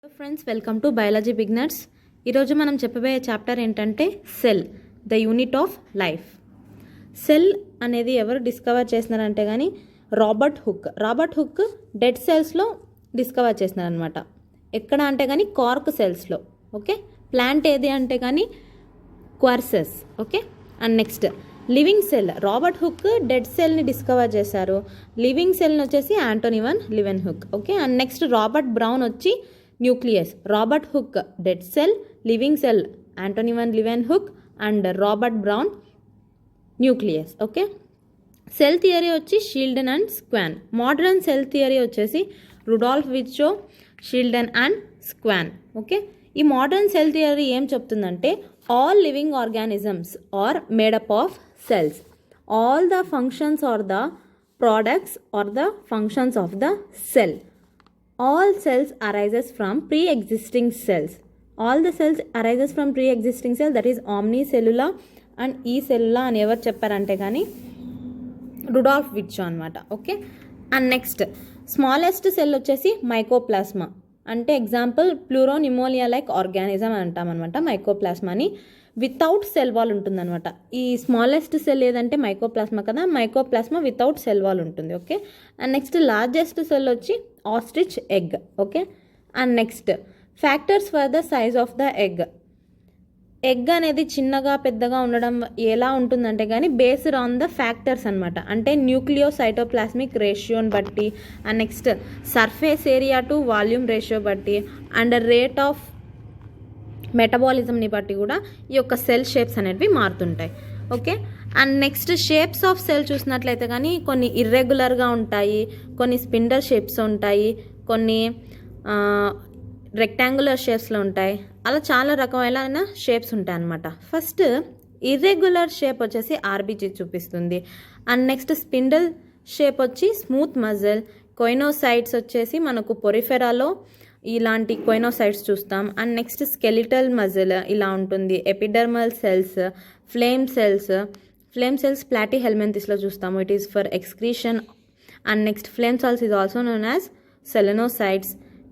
Hello friends, welcome to biology beginners. ఈరోజు మనం చెప్పబోయే చాప్టర్ ఏంటంటే cell, the unit of life. Cell అనేది ఎవరు డిస్కవర్ చేసినారంటే కానీ రాబర్ట్ హుక్ డెడ్ సెల్స్లో డిస్కవర్ చేసినారనమాట. ఎక్కడ అంటే కానీ కార్క్ సెల్స్లో. ఓకే, ప్లాంట్ ఏది అంటే కానీ క్వార్సెస్. Okay, and next living cell. Robert Hooke dead సెల్ని డిస్కవర్ చేశారు. లివింగ్ సెల్ని వచ్చేసి Antony van Leeuwenhoek. Okay, and next Robert Brown వచ్చి nucleus. Robert Hooke dead cell, living cell Antony van Leeuwenhoek and Robert Brown nucleus. Okay, cell theory వచ్చి Schleiden and Schwann. Modern cell theory వచ్చేసి Rudolf Virchow, Schleiden and Schwann. Okay, ఈ modern cell theory ఏం చెప్తుందంటే all living organisms are made up of cells. All the functions or the products or the functions of the cell. All cells arises from pre-existing cells. All the cells arises from pre-existing cell, that is omnicellular and e-cellular అని ఎవరు చెప్పారంటే కానీ Rudolf Virchow అనమాట. Okay, and next smallest cell వచ్చేసి mycoplasma. అంటే example pleuropneumonia like organism అంటాం అనమాట మైకోప్లాస్మాని. వితౌట్ సెల్ వాల్ ఉంటుందన్నమాట. ఈ స్మాలెస్ట్ సెల్ ఏదంటే మైకోప్లాస్మా కదా, మైకోప్లాస్మా వితౌట్ సెల్ వాల్ ఉంటుంది. Okay, and next largest cell వచ్చి ostrich egg. Okay, and next factors for the size of the egg. Egg అనేది చిన్నగా పెద్దగా ఉండడం ఎలా ఉంటుందంటే కానీ బేస్డ్ ఆన్ ద ఫ్యాక్టర్స్ అనమాట. అంటే న్యూక్లియో సైటోప్లాస్మిక్ రేషియోని బట్టి, and next surface area to volume ratio బట్టి, అండ్ రేట్ ఆఫ్ మెటబాలిజంని బట్టి కూడా ఈ యొక్క సెల్ షేప్స్ అనేవి మారుతుంటాయి. Okay, and next shapes of cell చూసినట్లయితే కానీ కొన్ని ఇర్రెగ్యులర్గా ఉంటాయి, కొన్ని స్పిండల్ షేప్స్ ఉంటాయి, కొన్ని రెక్టాంగులర్ షేప్స్లో ఉంటాయి. అలా చాలా రకమైన షేప్స్ ఉంటాయి అన్నమాట. ఫస్ట్ ఇర్రెగ్యులర్ షేప్ వచ్చేసి ఆర్బీజీ చూపిస్తుంది. అండ్ నెక్స్ట్ స్పిండల్ షేప్ వచ్చి స్మూత్ మజిల్. కొయినోసైట్స్ వచ్చేసి మనకు పొరిఫెరాలో ఇలాంటి కొయినోసైట్స్ చూస్తాం. అండ్ నెక్స్ట్ స్కెలిటల్ మజిల్ ఇలా ఉంటుంది. ఎపిడర్మల్ సెల్స్, ఫ్లేమ్ సెల్స్ ప్లాటీ హెల్మెంతిస్లో చూస్తాము. It is for excretion. And next flame cells is also known as solenocytes.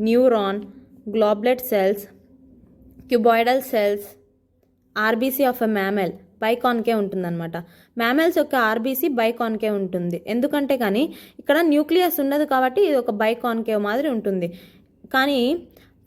Neuron, goblet cells, cuboidal cells. RBC of a mammal biconcave ఉంటుందన్నమాట. Mammals యొక్క RBC బైకాన్కే ఉంటుంది. ఎందుకంటే కానీ ఇక్కడ న్యూక్లియస్ ఉండదు కాబట్టి ఇది ఒక బైకాన్కేవ్ మాదిరి ఉంటుంది. కానీ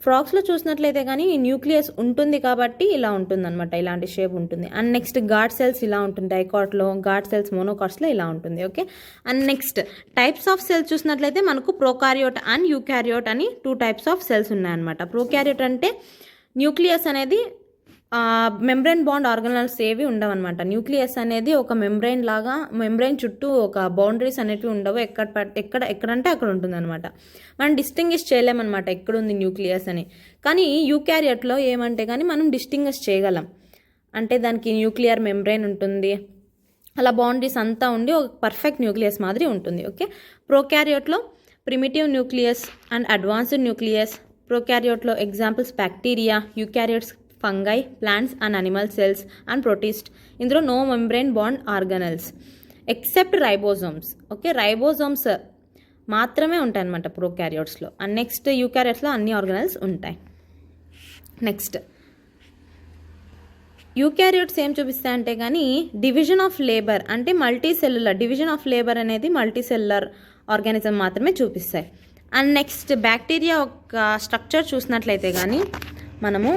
ఫ్రాక్స్లో చూసినట్లయితే కానీ న్యూక్లియస్ ఉంటుంది కాబట్టి ఇలా ఉంటుందన్నమాట, ఇలాంటి షేప్ ఉంటుంది. అండ్ నెక్స్ట్ గాడ్ సెల్స్ ఇలా ఉంటుంది డైకాట్లో, గాడ్ సెల్స్ మోనోకాట్స్లో ఇలా ఉంటుంది. Okay, and next types of cells చూసినట్లయితే మనకు ప్రోకారియోట్ అండ్ యూకారియోట్ అని 2 టైప్స్ ఆఫ్ సెల్స్ ఉన్నాయన్నమాట. ప్రోకారియోట్ అంటే న్యూక్లియస్ అనేది మెంబ్రెయిన్ బాండ్ ఆర్గనల్స్ ఏవి ఉండవన్నమాట. న్యూక్లియస్ అనేది ఒక మెంబ్రెయిన్ చుట్టూ ఒక బౌండరీస్ అనేవి ఉండవు. ఎక్కడంటే అక్కడ ఉంటుందన్నమాట. మనం డిస్టింగ్విష్ చేయలేమన్నమాట ఎక్కడుంది న్యూక్లియస్ అని. కానీ యూకారియోట్లో ఏమంటే కానీ మనం డిస్టింగ్విష్ చేయగలం. అంటే దానికి న్యూక్లియర్ మెంబ్రెయిన్ ఉంటుంది, అలా బౌండరీస్ అంతా ఉండి ఒక పర్ఫెక్ట్ న్యూక్లియస్ మాదిరి ఉంటుంది. ఓకే, ప్రోకారియోట్లో primitive nucleus and advanced nucleus. ప్రోకారియోట్లో examples bacteria, eukaryotes fungi, plants and animal cells and protist. ఇందులో no membrane bound organelles except ribosomes. Okay, ribosomes మాత్రమే ఉంటాయి అన్నమాట ప్రోకారియోట్స్లో. అండ్ నెక్స్ట్ యూకారియోట్స్లో అన్ని ఆర్గనల్స్ ఉంటాయి. నెక్స్ట్ యూకారియోట్స్ ఏం చూపిస్తాయంటే కానీ డివిజన్ ఆఫ్ లేబర్, అంటే డివిజన్ ఆఫ్ లేబర్ అనేది మల్టీ సెల్యులర్ ఆర్గానిజం మాత్రమే చూపిస్తాయి. అండ్ నెక్స్ట్ బ్యాక్టీరియా యొక్క స్ట్రక్చర్ చూసినట్లయితే కానీ మనము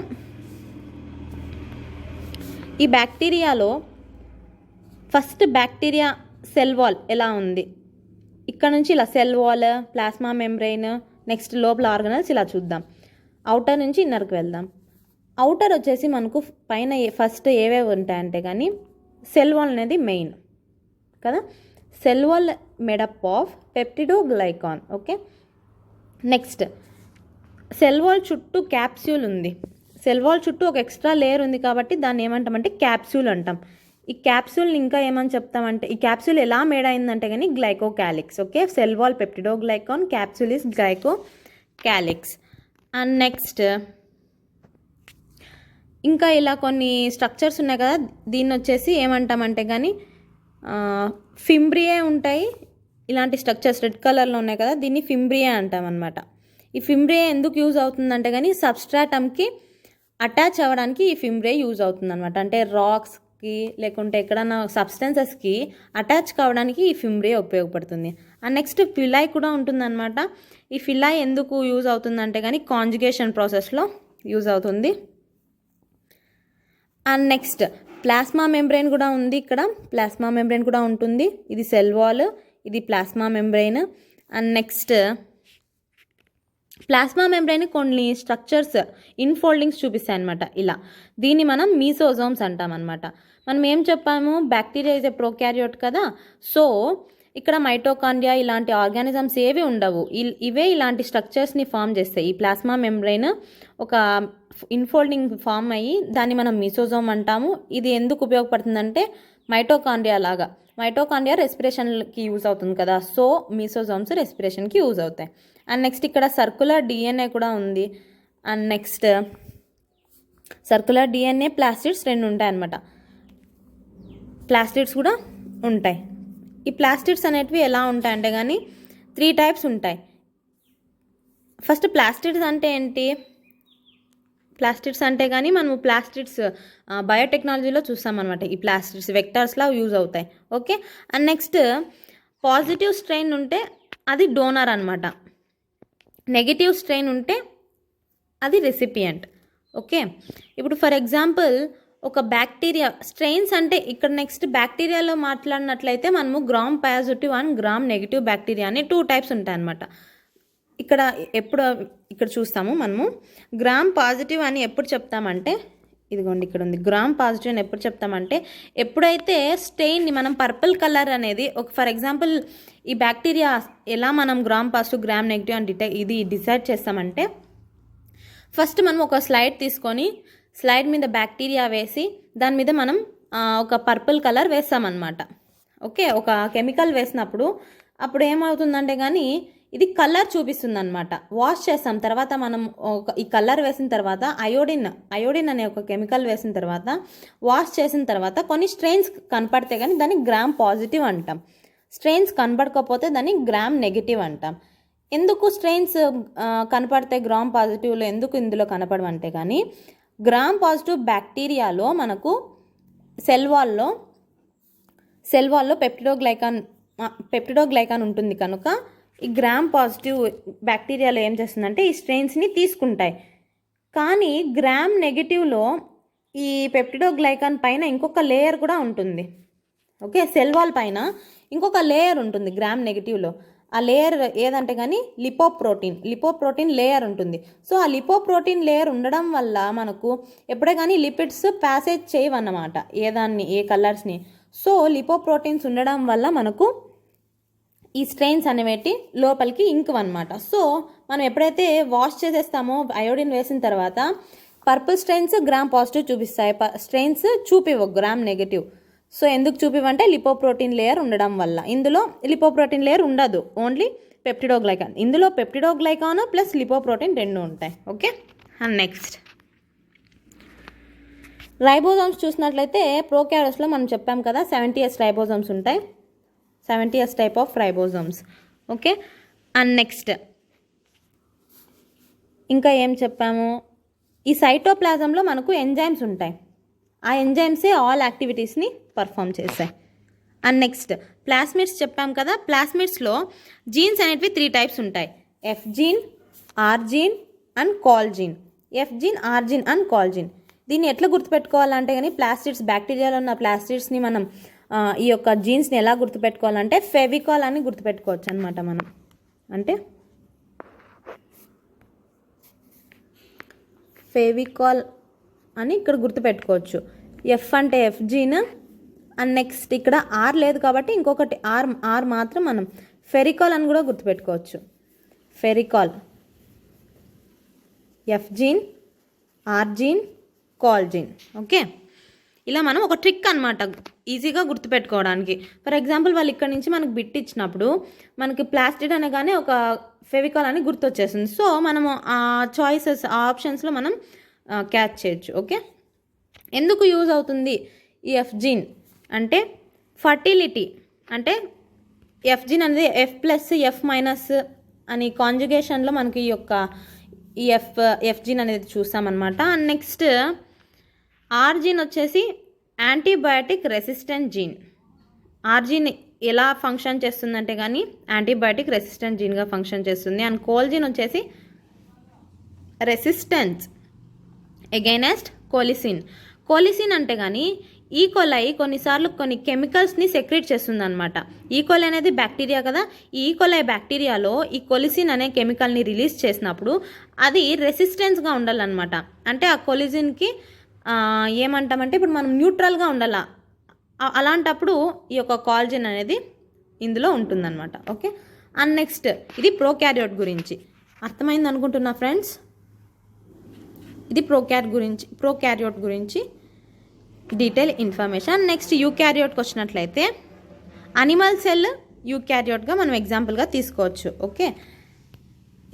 ఈ బ్యాక్టీరియాలో ఫస్ట్ బ్యాక్టీరియా సెల్ వాల్ ఎలా ఉంది, ఇక్కడ నుంచి ఇలా cell wall, plasma membrane, next లోపల ఆర్గనల్స్ ఇలా చూద్దాం. అవుటర్ నుంచి ఇన్నర్కి వెళ్దాం. అవుటర్ వచ్చేసి మనకు పైన ఫస్ట్ ఏవేవి ఉంటాయంటే కానీ సెల్ వాల్ అనేది మెయిన్ కదా. Cell wall made up of peptidoglycan. Okay, next cell wall చుట్టూ క్యాప్స్యూల్ ఉంది. సెల్ వాల్ చుట్టూ ఒక ఎక్స్ట్రా లేయర్ ఉంది కాబట్టి దాన్ని ఏమంటామంటే క్యాప్సూల్ అంటాం. ఈ క్యాప్సూల్ని ఇంకా ఏమని చెప్తామంటే ఈ క్యాప్సూల్ ఎలా మేడ్ అయిందంటే కానీ glycocalyx. Okay, cell wall peptidoglycan, capsule is glycocalyx. And next ఇంకా ఇలా కొన్ని స్ట్రక్చర్స్ ఉన్నాయి కదా, దీన్ని వచ్చేసి ఏమంటామంటే కానీ ఫింబ్రియే ఉంటాయి. ఇలాంటి స్ట్రక్చర్స్ రెడ్ కలర్లో ఉన్నాయి కదా, దీన్ని ఫింబ్రియే అంటాం అనమాట. ఈ ఫిమ్రే ఎందుకు యూజ్ అవుతుందంటే కానీ సబ్స్ట్రాటమ్కి అటాచ్ అవ్వడానికి ఈ ఫిమ్రే యూజ్ అవుతుంది అనమాట. అంటే రాక్స్కి లేకుంటే ఎక్కడన్నా సబ్స్టెన్సెస్కి అటాచ్ కావడానికి ఈ ఫిమ్రే ఉపయోగపడుతుంది. అండ్ నెక్స్ట్ ఫిలాయ్ కూడా ఉంటుందన్నమాట. ఈ ఫిలాయ్ ఎందుకు యూజ్ అవుతుందంటే కానీ కాంజుగేషన్ ప్రాసెస్లో యూజ్ అవుతుంది. అండ్ నెక్స్ట్ ప్లాస్మా మెంబ్రెయిన్ కూడా ఉంది. ఇక్కడ ప్లాస్మా మెంబ్రెయిన్ కూడా ఉంటుంది. ఇది సెల్ వాల్, ఇది plasma membrane. And next plasma membrane కొన్ని స్ట్రక్చర్స్ ఇన్ఫోల్డింగ్స్ చూపిస్తాయి అనమాట. ఇలా దీన్ని మనం మీసోజోమ్స్ అంటాం అనమాట. మనం ఏం చెప్పాము, బ్యాక్టీరియా ఇస్ ఏ ప్రోకారియోట్ కదా. సో ఇక్కడ మైటోకాండ్రియా ఇలాంటి ఆర్గానిజమ్స్ ఏవి ఉండవు. ఇవే ఇలాంటి స్ట్రక్చర్స్ని ఫామ్ చేస్తాయి. ఈ ప్లాస్మా మెంబ్రెయిన్ ఒక ఇన్ఫోల్డింగ్ ఫామ్ అయ్యి దాన్ని మనం మీసోజోమ్ అంటాము. ఇది ఎందుకు ఉపయోగపడుతుందంటే మైటోకాండ్రియా లాగా. మైటోకాండ్రియా రెస్పిరేషన్కి యూజ్ అవుతుంది కదా. సో మీసోజోమ్స్ రెస్పిరేషన్కి యూజ్ అవుతాయి. అండ్ నెక్స్ట్ ఇక్కడ సర్కులర్ డిఎన్ఏ కూడా ఉంది. And next circular DNA plastids 2 ఉంటాయి అన్నమాట. ప్లాస్టిడ్స్ కూడా ఉంటాయి. ఈ ప్లాస్టిడ్స్ అనేటివి ఎలా ఉంటాయంటే కానీ 3 టైప్స్ ఉంటాయి. ఫస్ట్ ప్లాస్టిడ్స్ అంటే ఏంటి, ప్లాస్టిడ్స్ అంటే కానీ మనము ప్లాస్టిడ్స్ బయోటెక్నాలజీలో చూస్తాం అనమాట. ఈ ప్లాస్టిడ్స్ వెక్టర్స్లా యూజ్ అవుతాయి. Okay. And next positive strain ఉంటే అది డోనర్ అనమాట. నెగిటివ్ స్ట్రెయిన్ ఉంటే అది రెసిపియంట్. ఓకే. ఇప్పుడు ఫర్ ఎగ్జాంపుల్ ఒక బ్యాక్టీరియా స్ట్రెయిన్స్ అంటే ఇక్కడ నెక్స్ట్ బ్యాక్టీరియాలో మాట్లాడినట్లయితే మనము gram positive and gram negative bacteria అని 2 టైప్స్ ఉంటాయి అన్నమాట. ఇక్కడ చూస్తాము మనము గ్రామ్ పాజిటివ్ అని ఎప్పుడు చెప్తామంటే, ఇదిగోండి ఇక్కడ ఉంది గ్రామ్ పాజిటివ్ అని ఎప్పుడు చెప్తామంటే, ఎప్పుడైతే స్టెయిన్ని మనం పర్పుల్ కలర్ అనేది ఒక ఫర్ ఎగ్జాంపుల్ ఈ బ్యాక్టీరియా ఎలా మనం గ్రామ్ పాజిటివ్ గ్రామ్ నెగిటివ్ అని ఇది డిసైడ్ చేస్తామంటే, ఫస్ట్ మనం ఒక స్లైడ్ తీసుకొని స్లైడ్ మీద బ్యాక్టీరియా వేసి దాని మీద మనం ఒక పర్పుల్ కలర్ వేస్తామన్నమాట. ఓకే. ఒక కెమికల్ వేసినప్పుడు అప్పుడు ఏమవుతుందంటే కానీ ఇది కలర్ చూపిస్తుంది అనమాట. వాష్ చేస్తాం తర్వాత మనం ఈ కలర్ వేసిన తర్వాత అయోడిన్ అనే ఒక కెమికల్ వేసిన తర్వాత వాష్ చేసిన తర్వాత కొన్ని స్ట్రెయిన్స్ కనపడితే కానీ దాన్ని గ్రామ్ పాజిటివ్ అంటాం. స్ట్రెయిన్స్ కనపడకపోతే దాన్ని గ్రామ్ నెగిటివ్ అంటాం. ఎందుకు స్ట్రెయిన్స్ కనపడితే గ్రామ్ పాజిటివ్లో ఎందుకు ఇందులో కనపడమంటే కానీ గ్రామ్ పాజిటివ్ బ్యాక్టీరియాలో మనకు సెల్ వాల్లో పెప్టిడోగ్లైకాన్ ఉంటుంది కనుక ఈ గ్రామ్ పాజిటివ్ బ్యాక్టీరియాలో ఏం చేస్తుందంటే ఈ స్ట్రెయిన్స్ని తీసుకుంటాయి. కానీ గ్రామ్ నెగిటివ్లో ఈ పెప్టిడోగ్లైకాన్ పైన ఇంకొక లేయర్ కూడా ఉంటుంది. ఓకే. సెల్ వాల్ పైన ఇంకొక లేయర్ ఉంటుంది గ్రామ్ నెగిటివ్లో. ఆ లేయర్ ఏదంటే కానీ లిపోప్రోటీన్ లేయర్ ఉంటుంది. సో ఆ లిపోప్రోటీన్ లేయర్ ఉండడం వల్ల మనకు ఎప్పుడే కానీ లిపిడ్స్ ప్యాసేజ్ చేయవన్నమాట ఏ కలర్స్ని. సో లిపోప్రోటీన్స్ ఉండడం వల్ల మనకు ఈ స్ట్రెయిన్స్ అనేవి లోపలికి ఇంకవన్నమాట. సో మనం ఎప్పుడైతే వాష్ చేసేస్తామో అయోడిన్ వేసిన తర్వాత పర్పుల్ స్ట్రెయిన్స్ గ్రామ్ పాజిటివ్ చూపిస్తాయి, స్ట్రెయిన్స్ చూపివ్వవు గ్రామ్ నెగిటివ్. సో ఎందుకు చూపివంటే లిపోప్రోటీన్ లేయర్ ఉండడం వల్ల. ఇందులో లిపోప్రోటీన్ లేయర్ ఉండదు, ఓన్లీ పెప్టిడోగ్లైకాన్. ఇందులో పెప్టిడోగ్లైకాన్ ప్లస్ లిపోప్రోటీన్ 2 ఉంటాయి. ఓకే. అండ్ నెక్స్ట్ రైబోజోమ్స్ చూసినట్లయితే ప్రోకారియోట్స్లో మనం చెప్పాం కదా 70S రైబోజోమ్స్ ఉంటాయి. 70S type of ribosomes. Okay. And next ఇంకా ఏం చెప్పాము, ఈ సైటోప్లాజంలో మనకు ఎంజైమ్స్ ఉంటాయి. ఆ ఎంజైమ్సే ఆల్ యాక్టివిటీస్ని పర్ఫామ్ చేస్తాయి. అండ్ నెక్స్ట్ ప్లాస్మిడ్స్ చెప్పాం కదా. ప్లాస్మిడ్స్లో జీన్స్ అనేటివి 3 టైప్స్ ఉంటాయి. F gene, R gene and col gene. F gene, R gene and col gene. దీన్ని ఎట్లా గుర్తుపెట్టుకోవాలంటే కానీ ప్లాస్టిడ్స్ బ్యాక్టీరియాలో ఉన్న ప్లాస్టిడ్స్ని మనం ఈ యొక్క జీన్స్ని ఎలా గుర్తుపెట్టుకోవాలంటే ఫెవికాల్ అని గుర్తుపెట్టుకోవచ్చు అనమాట. మనం అంటే ఫెవికాల్ అని ఇక్కడ గుర్తుపెట్టుకోవచ్చు. ఎఫ్ అంటే ఎఫ్ జీన్. అండ్ నెక్స్ట్ ఇక్కడ ఆర్ లేదు కాబట్టి ఇంకొకటి ఆర్ మాత్రం మనం ఫెరికాల్ అని కూడా గుర్తుపెట్టుకోవచ్చు. ఫెరికాల్, ఎఫ్ జీన్, ఆర్ జీన్, కాల్ జీన్. ఓకే. ఇలా మనం ఒక ట్రిక్ అనమాట ఈజీగా గుర్తుపెట్టుకోవడానికి. ఫర్ ఎగ్జాంపుల్ వాళ్ళు ఇక్కడ నుంచి మనకు బిట్ ఇచ్చినప్పుడు మనకి ప్లాస్టిడ్ అనగానే ఒక ఫెవికాల్ అని గుర్తొచ్చేస్తుంది. సో మనము ఆ చాయిసెస్ ఆ ఆప్షన్స్లో మనం క్యాచ్ చేయొచ్చు. ఓకే. ఎందుకు యూజ్ అవుతుంది ఈ ఎఫ్ జీన్ అంటే ఫర్టిలిటీ. అంటే ఎఫ్ జీన్ అనేది ఎఫ్ ప్లస్ ఎఫ్ మైనస్ అని కాంజుగేషన్లో మనకి ఈ యొక్క ఈ ఎఫ్ జీన్ అనేది చూస్తామన్నమాట. అండ్ నెక్స్ట్ ఆర్ జీన్ వచ్చేసి antibiotic resistant gene. R gene ఎలా ఫంక్షన్ చేస్తుందంటే కానీ యాంటీబయాటిక్ రెసిస్టెంట్ జీన్గా ఫంక్షన్ చేస్తుంది. అండ్ కోల్ జీన్ వచ్చేసి రెసిస్టెన్స్ ఎగైనెస్ట్ కోలిసిన్. కోలిసిన్ అంటే కానీ ఈకోలై కొన్నిసార్లు కొన్ని కెమికల్స్ని సెక్రెట్ చేస్తుంది అనమాట. ఈకోలై అనేది బ్యాక్టీరియా కదా, ఈ ఈకోలై బ్యాక్టీరియాలో ఈ కొలిసిన్ అనే కెమికల్ని రిలీజ్ చేసినప్పుడు అది రెసిస్టెన్స్గా ఉండాలన్నమాట. అంటే ఆ కొలిసిన్కి ఏమంటామంటే ఇప్పుడు మనం న్యూట్రల్గా ఉండాల, అలాంటప్పుడు ఈ యొక్క కాల్జిన్ అనేది ఇందులో ఉంటుందన్నమాట. ఓకే. అండ్ నెక్స్ట్ ఇది ప్రోకారియోట్ గురించి అర్థమైంది అనుకుంటున్నా ఫ్రెండ్స్. ఇది ప్రోకారియోట్ గురించి డీటెయిల్ ఇన్ఫర్మేషన్. నెక్స్ట్ యూకారియోట్కి వచ్చినట్లయితే అనిమల్ సెల్ యూకారియోట్గా మనం ఎగ్జాంపుల్గా తీసుకోవచ్చు. ఓకే.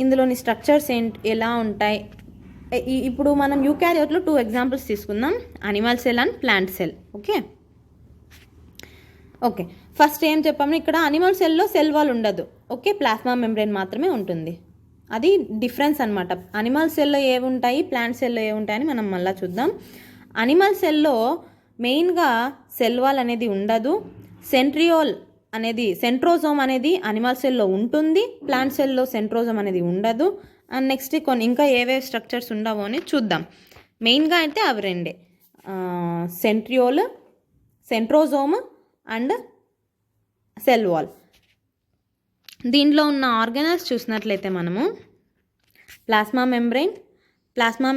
ఇందులోని స్ట్రక్చర్స్ ఎలా ఉంటాయి, ఇప్పుడు మనం యూకారియోట్లో 2 ఎగ్జాంపుల్స్ తీసుకుందాం, animal cell and plant cell. Okay. First ఏం చెప్పాము, ఇక్కడ అనిమల్ సెల్లో సెల్ వాల్ ఉండదు. ఓకే. ప్లాస్మా మెంబ్రేన్ మాత్రమే ఉంటుంది. అది డిఫరెన్స్ అనమాట. అనిమల్ సెల్లో ఏవి ఉంటాయి, ప్లాంట్ సెల్లో ఏవి ఉంటాయని మనం మళ్ళీ చూద్దాం. అనిమల్ సెల్లో మెయిన్గా సెల్ వాల్ అనేది ఉండదు. సెంట్రోజోమ్ అనేది అనిమల్ సెల్లో ఉంటుంది, ప్లాంట్ సెల్లో సెంట్రోజోమ్ అనేది ఉండదు. అండ్ నెక్స్ట్ కొన్ని ఇంకా ఏవేవి స్ట్రక్చర్స్ ఉండవో అని చూద్దాం. మెయిన్గా అయితే అవి రెండే, సెంట్రోజోమ్ అండ్ సెల్ వాల్. దీంట్లో ఉన్న ఆర్గనల్స్ చూసినట్లయితే మనము plasma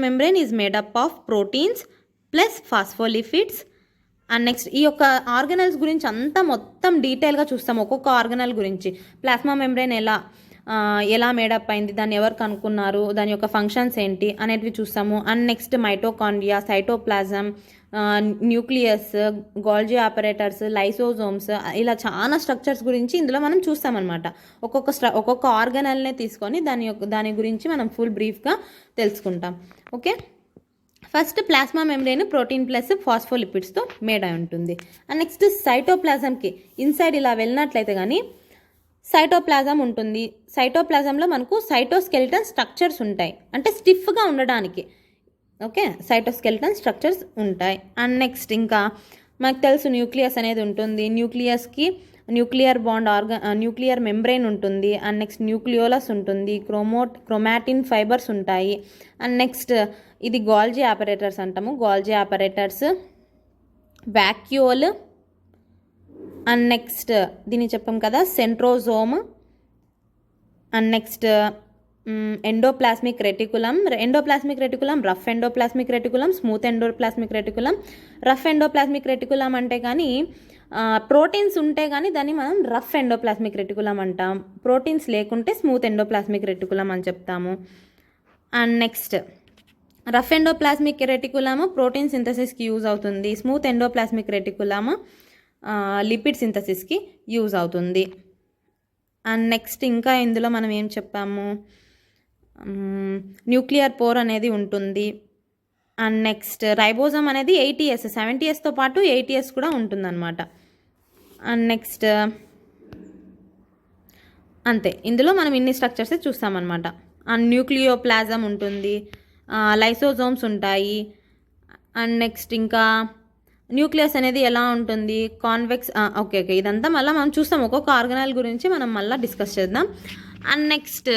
membrane is made up of proteins plus phospholipids. And next ఈ యొక్క ఆర్గనల్స్ గురించి అంతా మొత్తం డీటెయిల్గా చూస్తాం. ఒక్కొక్క ఆర్గనల్ గురించి ప్లాస్మా మెంబ్రెయిన్ ఎలా మేడప్ అయింది, దాన్ని ఎవరు కనుక్కున్నారు, దాని యొక్క ఫంక్షన్స్ ఏంటి అనేటివి చూస్తాము. And next mitochondria, cytoplasm, nucleus, గోల్జీ operators, lysosomes, ఇలా చాలా స్ట్రక్చర్స్ గురించి ఇందులో మనం చూస్తామన్నమాట. ఒక్కొక్క ఆర్గనల్నే తీసుకొని దాని గురించి మనం ఫుల్ బ్రీఫ్గా తెలుసుకుంటాం. Okay. First plasma membrane protein plus ఫాస్ఫోలిపిడ్స్తో మేడ్ అయి ఉంటుంది. అండ్ నెక్స్ట్ సైటోప్లాజంకి ఇన్సైడ్ ఇలా వెళ్ళినట్లయితే కానీ సైటోప్లాజం ఉంటుంది. సైటోప్లాజంలో మనకు సైటోస్కెలిటన్ స్ట్రక్చర్స్ ఉంటాయి, అంటే స్టిఫ్గా ఉండడానికి. ఓకే. సైటోస్కెలిటన్ స్ట్రక్చర్స్ ఉంటాయి. అండ్ నెక్స్ట్ ఇంకా మనకు తెలుసు న్యూక్లియస్ అనేది ఉంటుంది. న్యూక్లియస్కి న్యూక్లియర్ మెంబ్రెయిన్ ఉంటుంది. అండ్ నెక్స్ట్ న్యూక్లియోలస్ ఉంటుంది, క్రోమాటిన్ ఫైబర్స్ ఉంటాయి. అండ్ నెక్స్ట్ ఇది గోల్జీ ఆపరేటర్స్ అంటాము, గోల్జీ ఆపరేటర్స్, వ్యాక్యూల్. అండ్ నెక్స్ట్ దీన్ని చెప్పాం కదా centrosome. And next endoplasmic reticulum, rough endoplasmic reticulum, smooth endoplasmic reticulum. Rough endoplasmic reticulum అంటే కానీ ప్రోటీన్స్ ఉంటే కానీ దాన్ని మనం రఫ్ ఎండోప్లాస్మిక్ రెటికులం అంటాం. ప్రోటీన్స్ లేకుంటే స్మూత్ ఎండోప్లాస్మిక్ రెటికులం అని చెప్తాము. And next rough endoplasmic reticulum protein సింథసిస్కి యూజ్ అవుతుంది. స్మూత్ ఎండోప్లాస్మిక్ రెటికులము లిపిడ్ సింథసిస్కి యూజ్ అవుతుంది. అండ్ నెక్స్ట్ ఇంకా ఇందులో మనం ఏం చెప్పాము, న్యూక్లియర్ పోర్ అనేది ఉంటుంది. అండ్ నెక్స్ట్ రైబోజోమ్ అనేది 80S, 70Sతో పాటు 80S కూడా ఉంటుందన్నమాట. అండ్ నెక్స్ట్ అంతే, ఇందులో మనం ఇన్ని స్ట్రక్చర్స్ చూస్తామన్నమాట. అండ్ న్యూక్లియోప్లాజం ఉంటుంది, లైసోజోమ్స్ ఉంటాయి. అండ్ నెక్స్ట్ ఇంకా న్యూక్లియస్ అనేది ఎలా ఉంటుంది, కాన్వెక్స్. ఓకే. ఇదంతా మళ్ళీ మనం చూస్తాం, ఒక్కొక్క ఆర్గనల్ గురించి మనం మళ్ళీ డిస్కస్ చేద్దాం. అండ్ నెక్స్ట్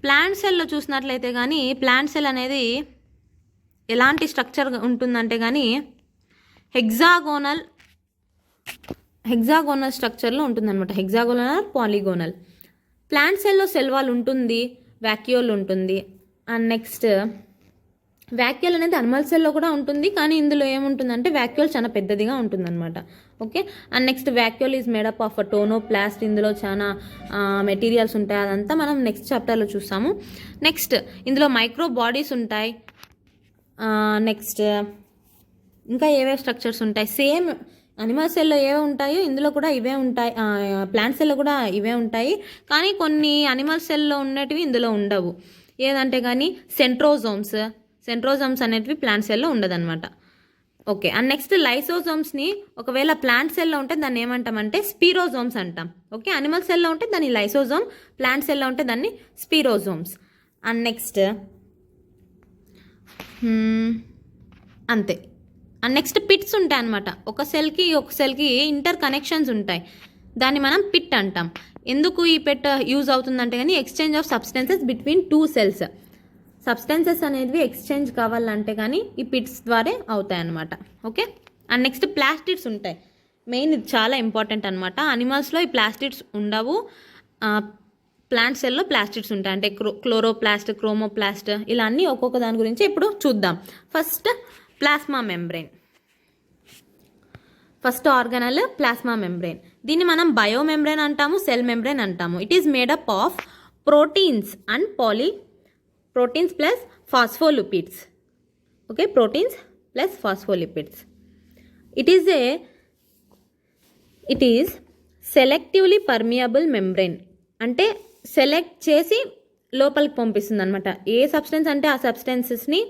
ప్లాంట్ సెల్లో చూసినట్లయితే కానీ ప్లాంట్ సెల్ అనేది ఎలాంటి స్ట్రక్చర్ ఉంటుందంటే కానీ హెగ్జాగోనల్ స్ట్రక్చర్లో ఉంటుందన్నమాట. హెగ్జాగోనల్, పాలిగోనల్. ప్లాంట్ సెల్లో సెల్ వాల్ ఉంటుంది, వ్యాక్యూల్ ఉంటుంది. అండ్ నెక్స్ట్ వ్యాక్యూల్ అనేది అనిమల్ సెల్లో కూడా ఉంటుంది, కానీ ఇందులో ఏముంటుందంటే వ్యాక్యూల్ చాలా పెద్దదిగా ఉంటుందన్నమాట. Okay. And next vacuole is made up of tonoplast. ఇందులో చాలా మెటీరియల్స్ ఉంటాయి, అదంతా మనం నెక్స్ట్ చాప్టర్లో చూస్తాము. నెక్స్ట్ ఇందులో మైక్రో బాడీస్ ఉంటాయి. నెక్స్ట్ ఇంకా ఏవే స్ట్రక్చర్స్ ఉంటాయి, సేమ్ అనిమల్ సెల్లో ఏవే ఉంటాయో ఇందులో కూడా ఇవే ఉంటాయి, ప్లాంట్ సెల్లో కూడా ఇవే ఉంటాయి. కానీ కొన్ని అనిమల్ సెల్లో ఉన్నటివి ఇందులో ఉండవు. ఏదంటే కానీ సెంట్రోజోమ్స్ అనేటివి ప్లాంట్ సెల్లో ఉండదన్నమాట. ఓకే. అండ్ నెక్స్ట్ లైసోజోమ్స్ని ఒకవేళ ప్లాంట్ సెల్లో ఉంటే దాన్ని ఏమంటామంటే స్పీరోజోమ్స్ అంటాం. ఓకే, అనిమల్ సెల్లో ఉంటే దాన్ని లైసోజోమ్, ప్లాంట్ సెల్లో ఉంటే దాన్ని స్పీరోజోమ్స్. అండ్ నెక్స్ట్ అంతే. అండ్ నెక్స్ట్ పిట్స్ ఉంటాయి అనమాట. ఒక సెల్కి ఇంటర్ కనెక్షన్స్ ఉంటాయి, దాన్ని మనం పిట్ అంటాం. ఎందుకు ఈ పిట్ యూజ్ అవుతుందంటే కానీ exchange of substances between two cells. Substances అనేవి ఎక్స్చేంజ్ కావాలంటే కానీ ఈ పిట్స్ ద్వారా అవుతాయి అన్నమాట. ఓకే. అండ్ నెక్స్ట్ ప్లాస్టిడ్స్ ఉంటాయి. మెయిన్ ఇది చాలా ఇంపార్టెంట్ అనమాట. అనిమల్స్లో ఈ ప్లాస్టిడ్స్ ఉండవు, ప్లాంట్ సెల్లో ప్లాస్టిడ్స్ ఉంటాయి. అంటే క్లోరోప్లాస్ట్, క్రోమోప్లాస్ట్, ఇలా అన్నీ ఒక్కొక్క దాని గురించి ఇప్పుడు చూద్దాం. First plasma membrane. First organelle plasma membrane. దీన్ని మనం బయో మెంబ్రెయిన్ అంటాము, సెల్ మెంబ్రెయిన్ అంటాము. It is made up of proteins and proteins plus phospholipids. Okay, proteins plus phospholipids. It is selectively permeable membrane. అంటే సెలెక్ట్ చేసి లోపలికి పంపిస్తుంది అనమాట. ఏ సబ్స్టెన్స్ అంటే ఆ సబ్స్టెన్సెస్ని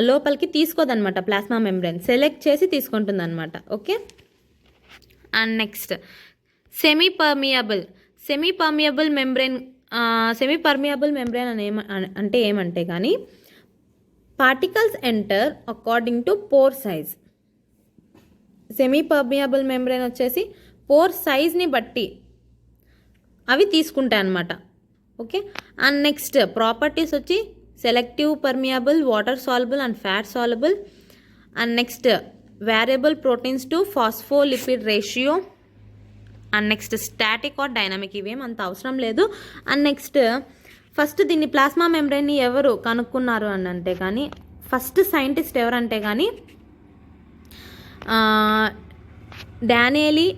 లోపలికి తీసుకోదన్నమాట. ప్లాస్మా మెంబ్రెయిన్ సెలెక్ట్ చేసి తీసుకుంటుంది అనమాట. Okay. And next semi permeable membrane అంటే ఏమంటే కానీ particles enter according to pore size. Semi permeable membrane వచ్చేసి పోర్ సైజ్ని బట్టి అవి తీసుకుంటాయి అన్నమాట. ఓకే. అండ్ నెక్స్ట్ ప్రాపర్టీస్ వచ్చి selective permeable, water soluble and fat soluble. And next variable proteins to phospholipid ratio. And next static or dynamic. ఇవేం అంత అవసరం లేదు. అండ్ నెక్స్ట్ ఫస్ట్ దీన్ని ప్లాస్మా మెంబ్రెయిన్ని ఎవరు కనుక్కున్నారు అని అంటే కానీ ఫస్ట్ సైంటిస్ట్ ఎవరంటే కానీ డానేలీ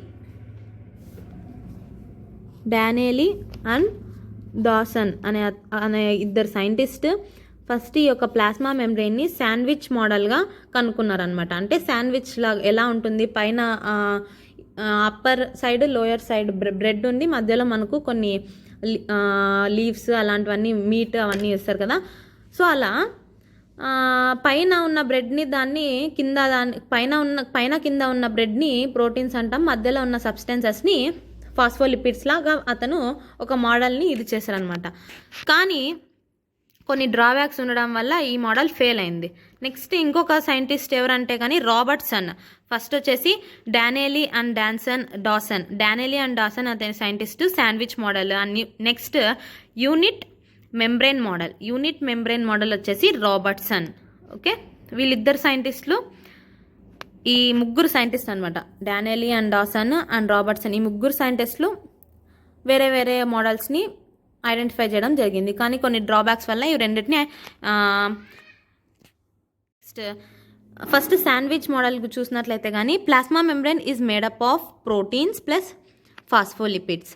అండ్ డాసన్ అనే ఇద్దరు సైంటిస్ట్ ఫస్ట్ ఈ యొక్క ప్లాస్మా మెంబ్రెయిన్ని శాండ్విచ్ మోడల్గా కనుక్కున్నారనమాట. అంటే శాండ్విచ్ లాగా ఎలా ఉంటుంది, పైన upper side lower side bread ఉంది, మధ్యలో మనకు కొన్ని లీవ్స్ అలాంటివన్నీ మీట్ అవన్నీ వేస్తారు కదా. సో అలా పైన ఉన్న బ్రెడ్ని పైన కింద ఉన్న బ్రెడ్ని ప్రోటీన్స్ అంటాం, మధ్యలో ఉన్న సబ్స్టెన్సెస్ని ఫాస్ఫోలిపిడ్స్ లాగా అతను ఒక మోడల్ని ఇది చేశారనమాట. కానీ కొన్ని డ్రాబ్యాక్స్ ఉండడం వల్ల ఈ మోడల్ ఫెయిల్ అయింది. నెక్స్ట్ ఇంకొక సైంటిస్ట్ ఎవరంటే కానీ రాబర్ట్సన్. ఫస్ట్ వచ్చేసి డానేలీ అండ్ డాసన్ అతని scientist sandwich model. And next unit membrane model వచ్చేసి రాబర్ట్సన్. ఓకే, వీళ్ళిద్దరు సైంటిస్టులు, ఈ ముగ్గురు సైంటిస్ట్ అనమాట, డానేలీ అండ్ డాసన్ అండ్ రాబర్ట్సన్. ఈ ముగ్గురు సైంటిస్టులు వేరే వేరే మోడల్స్ని ఐడెంటిఫై చేయడం జరిగింది. కానీ కొన్ని డ్రాబ్యాక్స్ వల్ల ఈ రెండింటిని ఫస్ట్ శాండ్విచ్ మోడల్ చూసినట్లయితే కానీ plasma membrane is made up of proteins plus phospholipids.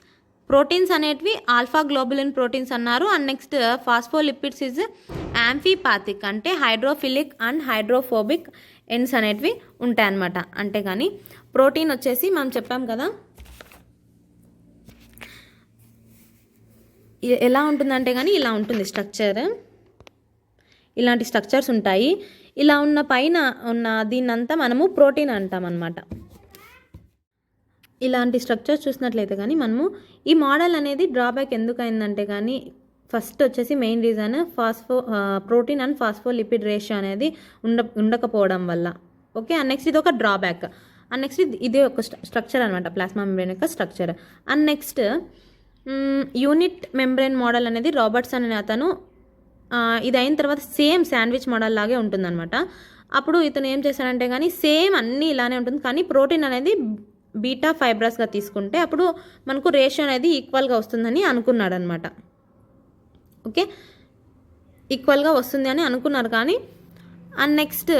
Proteins అనేటివి ఆల్ఫా గ్లోబులిన్ ప్రోటీన్స్ అన్నారు. అండ్ నెక్స్ట్ ఫాస్ఫోలిపిడ్స్ ఈజ్ యాంఫీపాథిక్, అంటే హైడ్రోఫిలిక్ అండ్ హైడ్రోఫోబిక్ ఎండ్స్ అనేటివి ఉంటాయన్నమాట. అంటే కానీ ప్రోటీన్ వచ్చేసి మనం చెప్పాం కదా ఎలా ఉంటుందంటే కానీ ఇలా ఉంటుంది స్ట్రక్చర్. ఇలాంటి స్ట్రక్చర్స్ ఉంటాయి. ఇలా ఉన్న పైన ఉన్న దీన్నంతా మనము ప్రోటీన్ అంటాం అన్నమాట. ఇలాంటి స్ట్రక్చర్స్ చూసినట్లయితే కానీ మనము ఈ మోడల్ అనేది డ్రాబ్యాక్ ఎందుకు అయిందంటే కానీ ఫస్ట్ వచ్చేసి main reason protein and phospholipid ratio అనేది ఉండకపోవడం వల్ల. ఓకే. అండ్ నెక్స్ట్ ఇది ఒక డ్రాబ్యాక్. అండ్ నెక్స్ట్ ఇదే ఒక స్ట్రక్చర్ అనమాట, ప్లాస్మా మెంబ్రెయిన్ యొక్క structure. And next unit membrane model అనేది రాబర్ట్సన్ అనే అతను ఇది అయిన తర్వాత సేమ్ శాండ్విచ్ మోడల్ లాగే ఉంటుందన్నమాట. అప్పుడు ఇతను ఏం చేశాడంటే కానీ సేమ్ అన్నీ ఇలానే ఉంటుంది, కానీ ప్రోటీన్ అనేది బీటా ఫైబ్రస్గా తీసుకుంటే అప్పుడు మనకు రేషియో అనేది ఈక్వల్గా వస్తుందని అనుకున్నాడు అనమాట. ఓకే, ఈక్వల్గా వస్తుంది అని అనుకున్నారు. కానీ and next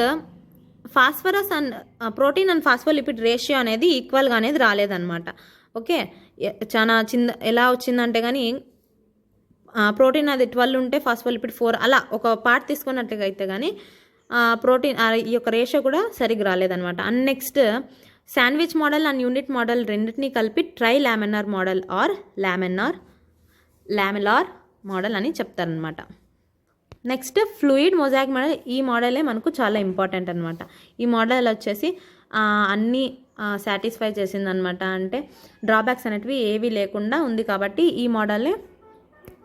phosphorus and protein and phospholipid ratio అనేది ఈక్వల్గా అనేది రాలేదన్నమాట. ఓకే, చాలా ఎలా వచ్చిందంటే కానీ ప్రోటీన్ అది 12 ఉంటే ఫాస్ఫోలిపిడ్ 4, అలా ఒక పార్ట్ తీసుకున్నట్టుగా అయితే కానీ ప్రోటీన్ ఈ యొక్క రేషియో కూడా సరిగ్గా రాలేదన్నమాట. And next sandwich model and unit model రెండింటినీ కలిపి trilaminar model or laminar model అని చెప్తారనమాట. Next fluid mosaic model. ఈ మోడలే మనకు చాలా ఇంపార్టెంట్ అనమాట. ఈ మోడల్ వచ్చేసి అన్నీ సాటిస్ఫై చేసిందనమాట. అంటే డ్రాబ్యాక్స్ అనేటివి ఏవి లేకుండా ఉంది కాబట్టి ఈ మోడలే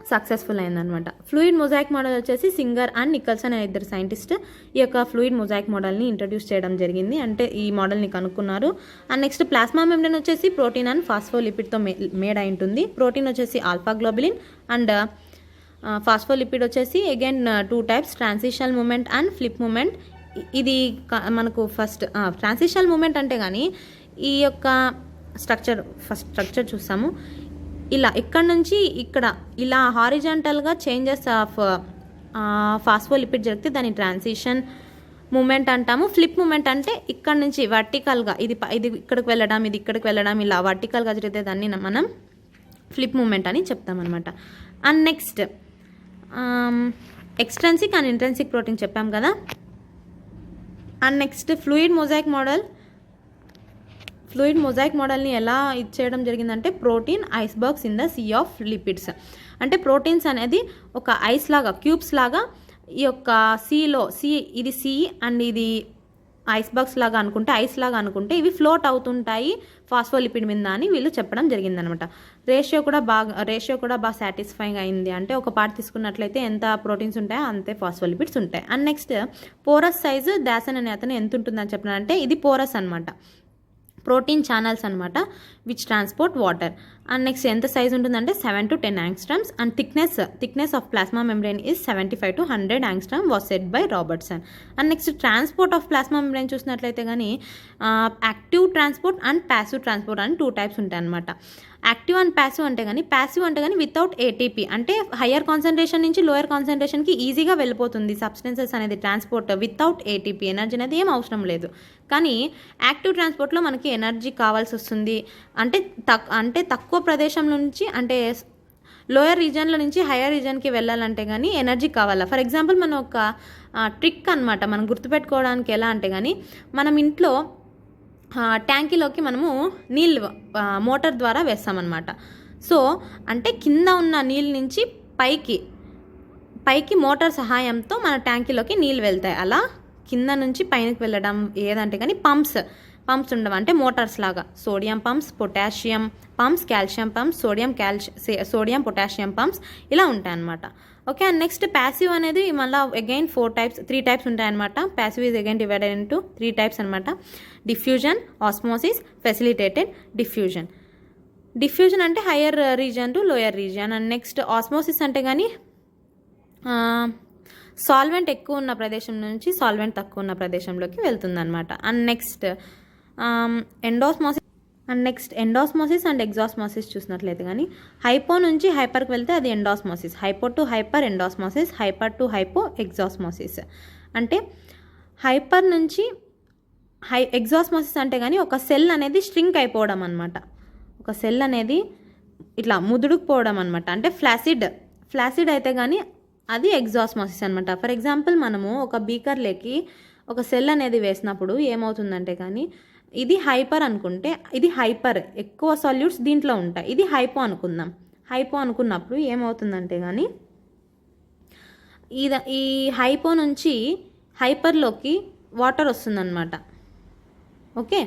సక్సెస్ఫుల్ అయిందనమాట. ఫ్లూయిడ్ మొజాయిక్ మోడల్ వచ్చేసి సింగర్ అండ్ నికల్సన్ అనే ఇద్దరు సైంటిస్ట్ ఈ యొక్క ఫ్లూయిడ్ మొజాయిక్ మోడల్ని ఇంట్రడ్యూస్ చేయడం జరిగింది. అంటే ఈ మోడల్ని కనుక్కున్నారు. అండ్ నెక్స్ట్ ప్లాస్మా మెంబ్రేన్ వచ్చేసి ప్రోటీన్ అండ్ ఫాస్ఫోలిపిడ్తో మేడ్ అయి ఉంటుంది. ప్రోటీన్ వచ్చేసి ఆల్ఫా గ్లోబులిన్ అండ్ ఫాస్ఫోలిపిడ్ వచ్చేసి again 2 types, transitional moment and flip moment. ఇది మనకు ఫస్ట్ ట్రాన్సిషనల్ మూమెంట్ అంటే కానీ ఈ యొక్క ఫస్ట్ స్ట్రక్చర్ చూస్తాము. ఇలా ఇక్కడ నుంచి ఇక్కడ ఇలా హారిజాంటల్గా చేంజెస్ ఆఫ్ ఫాస్ఫోలిపిడ్ జరిగితే దాన్ని ట్రాన్సిషన్ మూమెంట్ అంటాము. ఫ్లిప్ మూమెంట్ అంటే ఇక్కడ నుంచి వర్టికల్గా ఇది ఇక్కడికి వెళ్ళడం, ఇది ఇక్కడికి వెళ్ళడం, ఇలా వర్టికల్గా జరిగితే దాన్ని మనం ఫ్లిప్ మూమెంట్ అని చెప్తామన్నమాట. And next extrinsic and intrinsic protein చెప్పాం కదా. అండ్ నెక్స్ట్ ఫ్లూయిడ్ మొజాయిక్ మోడల్ని ఎలా ఇచ్చేయడం జరిగిందంటే protein icebergs in the sea of lipids. అంటే ప్రోటీన్స్ అనేది ఒక ఐస్ లాగా, క్యూబ్స్ లాగా ఈ యొక్క ఇది సీ అండ్ ఇది ఐస్బర్గ్స్ లాగా అనుకుంటే, ఐస్ లాగా అనుకుంటే ఇవి ఫ్లోట్ అవుతుంటాయి ఫాస్ఫోలిపిడ్ మీద అని వీళ్ళు చెప్పడం జరిగిందనమాట. రేషియో కూడా బాగా సాటిస్ఫైయింగ్ అయింది. అంటే ఒక పార్ట్ తీసుకున్నట్లయితే ఎంత ప్రోటీన్స్ ఉంటాయో అంతే ఫాస్ఫోలిపిడ్స్ ఉంటాయి. And next porous size Dawson అనే అతను ఎంత ఉంటుందని చెప్పినారంటే ఇది పోరస్ అనమాట, ప్రోటీన్ ఛానల్స్ అనమాట which transport water. And next ఎంత సైజ్ ఉంటుందంటే 7 to 10 angstroms. And thickness of plasma membrane is 75 to 100 angstrom was set by Robertson. And next transport of plasma membrane చూసినట్లయితే కానీ active transport and passive transport అని 2 types ఉంటాయి అనమాట. Active and passive అంటే కానీ without ATP, అంటే higher concentration నుంచి lower కాన్సన్ట్రేషన్కి ఈజీగా వెళ్ళిపోతుంది సబ్స్టెన్సెస్ అనేది ట్రాన్స్పోర్ట్ వితౌట్ ఏటీపీ. ఎనర్జీ అనేది ఏం అవసరం లేదు. కానీ యాక్టివ్ ట్రాన్స్పోర్ట్లో మనకి ఎనర్జీ కావాల్సి వస్తుంది. అంటే తక్కువ ప్రదేశం నుంచి, అంటే లోయర్ రీజన్ల నుంచి హయ్యర్ రీజన్కి వెళ్ళాలంటే కానీ ఎనర్జీ కావాలా. ఫర్ ఎగ్జాంపుల్ మనం ఒక ట్రిక్ అనమాట మనం గుర్తుపెట్టుకోవడానికి ఎలా అంటే కానీ, మనం ఇంట్లో ట్యాంకీలోకి మనము నీళ్ళు మోటార్ ద్వారా వేస్తామన్నమాట. సో అంటే కింద ఉన్న నీళ్ళ నుంచి పైకి మోటార్ సహాయంతో మన ట్యాంకీలోకి నీళ్ళు వెళ్తాయి. అలా కింద నుంచి పైనకి వెళ్ళడం ఏదంటే కానీ పంప్స్ ఉండవు, అంటే మోటార్స్ లాగా. Sodium pumps, potassium pumps, calcium pumps, sodium potassium pumps ఇలా ఉంటాయి అన్నమాట. ఓకే. అండ్ నెక్స్ట్ ప్యాసివ్ అనేది మళ్ళీ అగైన్ 3 టైప్స్ ఉంటాయన్నమాట. Passive is again divided into 3 types అనమాట. Diffusion, osmosis, facilitated diffusion. Diffusion అంటే higher region to lower region. And next osmosis అంటే కానీ సాల్వెంట్ ఎక్కువ ఉన్న ప్రదేశం నుంచి సాల్వెంట్ తక్కువ ఉన్న ప్రదేశంలోకి వెళ్తుందన్నమాట. And next endosmosis and exosmosis చూసినట్లయితే కానీ హైపో నుంచి హైపర్కి వెళ్తే అది ఎండాస్మోసిస్, hypo to hyper endosmosis, hyper to hypo exosmosis. అంటే హైపర్ నుంచి ఎగ్జాస్మోసిస్ అంటే కానీ ఒక సెల్ అనేది స్ట్రింక్ అయిపోవడం అనమాట. ఒక సెల్ అనేది ఇట్లా ముదుడుకుపోవడం అనమాట. అంటే ఫ్లాసిడ్ అయితే కానీ అది ఎగ్జాస్మోసిస్ అనమాట. ఫర్ ఎగ్జాంపుల్ మనము ఒక బీకర్లోకి ఒక సెల్ అనేది వేసినప్పుడు ఏమవుతుందంటే కానీ ఇది హైపర్ అనుకుంటే ఇది హైపర్, ఎక్కువ సాల్యూట్స్ దీంట్లో ఉంటాయి. ఇది హైపో అనుకుందాం. హైపో అనుకున్నప్పుడు ఏమవుతుందంటే కానీ ఈ హైపో నుంచి హైపర్లోకి వాటర్ వస్తుందన్నమాట. ఓకే.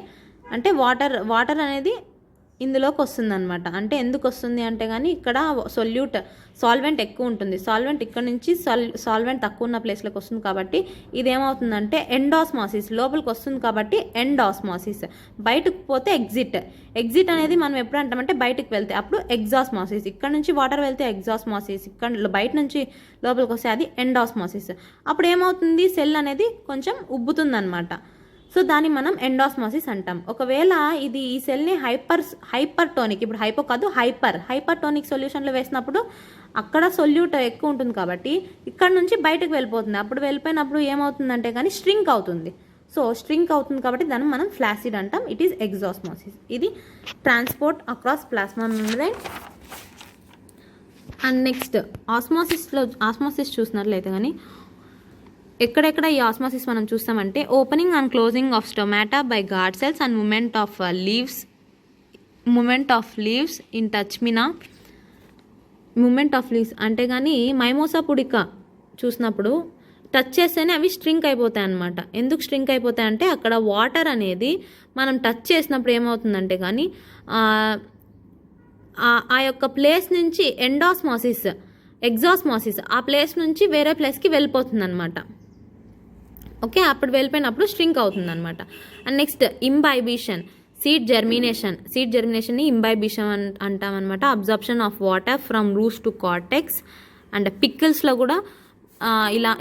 అంటే వాటర్ అనేది ఇందులోకి వస్తుందన్నమాట. అంటే ఎందుకు వస్తుంది అంటే కానీ ఇక్కడ సాల్వెంట్ ఎక్కువ ఉంటుంది. సాల్వెంట్ ఇక్కడ నుంచి సాల్వెంట్ తక్కువ ఉన్న ప్లేస్లోకి వస్తుంది కాబట్టి ఇదేమవుతుందంటే ఎండాస్మాసిస్, లోపలికి వస్తుంది కాబట్టి ఎండాస్మాసిస్. బయటకు పోతే ఎగ్జిట్ అనేది మనం ఎప్పుడు అంటామంటే బయటకు వెళ్తే అప్పుడు ఎగ్జాస్మాసిస్. ఇక్కడ నుంచి వాటర్ వెళ్తే ఎగ్జాస్మాసిస్, ఇక్కడ బయట నుంచి లోపలికి వస్తే అది ఎండాస్మాసిస్. అప్పుడు ఏమవుతుంది, సెల్ అనేది కొంచెం ఉబ్బుతుందన్నమాట. సో దాన్ని మనం ఎండాస్మోసిస్ అంటాం. ఒకవేళ ఇది ఈ సెల్ని హైపర్టోనిక్, ఇప్పుడు హైపో కాదు హైపర్టోనిక్ సొల్యూషన్లో వేసినప్పుడు అక్కడ సొల్యూట్ ఎక్కువ ఉంటుంది కాబట్టి ఇక్కడ నుంచి బయటకు వెళ్ళిపోతుంది. అప్పుడు వెళ్ళిపోయినప్పుడు ఏమవుతుందంటే కానీ స్ట్రింక్ అవుతుంది. సో స్ట్రింక్ అవుతుంది కాబట్టి దాన్ని మనం ఫ్లాసిడ్ అంటాం. It is exosmosis. ఇది transport across plasma membrane. And next osmosis చూసినట్లయితే కానీ ఎక్కడెక్కడ ఈ ఆస్మోసిస్ మనం చూస్తామంటే opening and closing of stomata by guard cells and movement of leaves in touch me not. Movement of leaves అంటే కానీ మైమోసా పుడిక చూసినప్పుడు టచ్ చేస్తేనే అవి స్ట్రింక్ అయిపోతాయి అన్నమాట. ఎందుకు స్ట్రింక్ అయిపోతాయి అంటే అక్కడ వాటర్ అనేది మనం టచ్ చేసినప్పుడు ఏమవుతుందంటే కానీ ఆ యొక్క ప్లేస్ నుంచి ఎండాస్మాసిస్, ఎగ్జాస్మాసిస్ ఆ ప్లేస్ నుంచి వేరే ప్లేస్కి వెళ్ళిపోతుంది అనమాట. ఓకే, అప్పుడు వెళ్ళిపోయినప్పుడు స్ట్రింక్ అవుతుంది అనమాట. అండ్ నెక్స్ట్ ఇంబైబిషన్, సీడ్ జర్మినేషన్ని ఇంబైబిషన్ అంటాం అనమాట. Absorption of water from roots to cortex. And పికిల్స్లో కూడా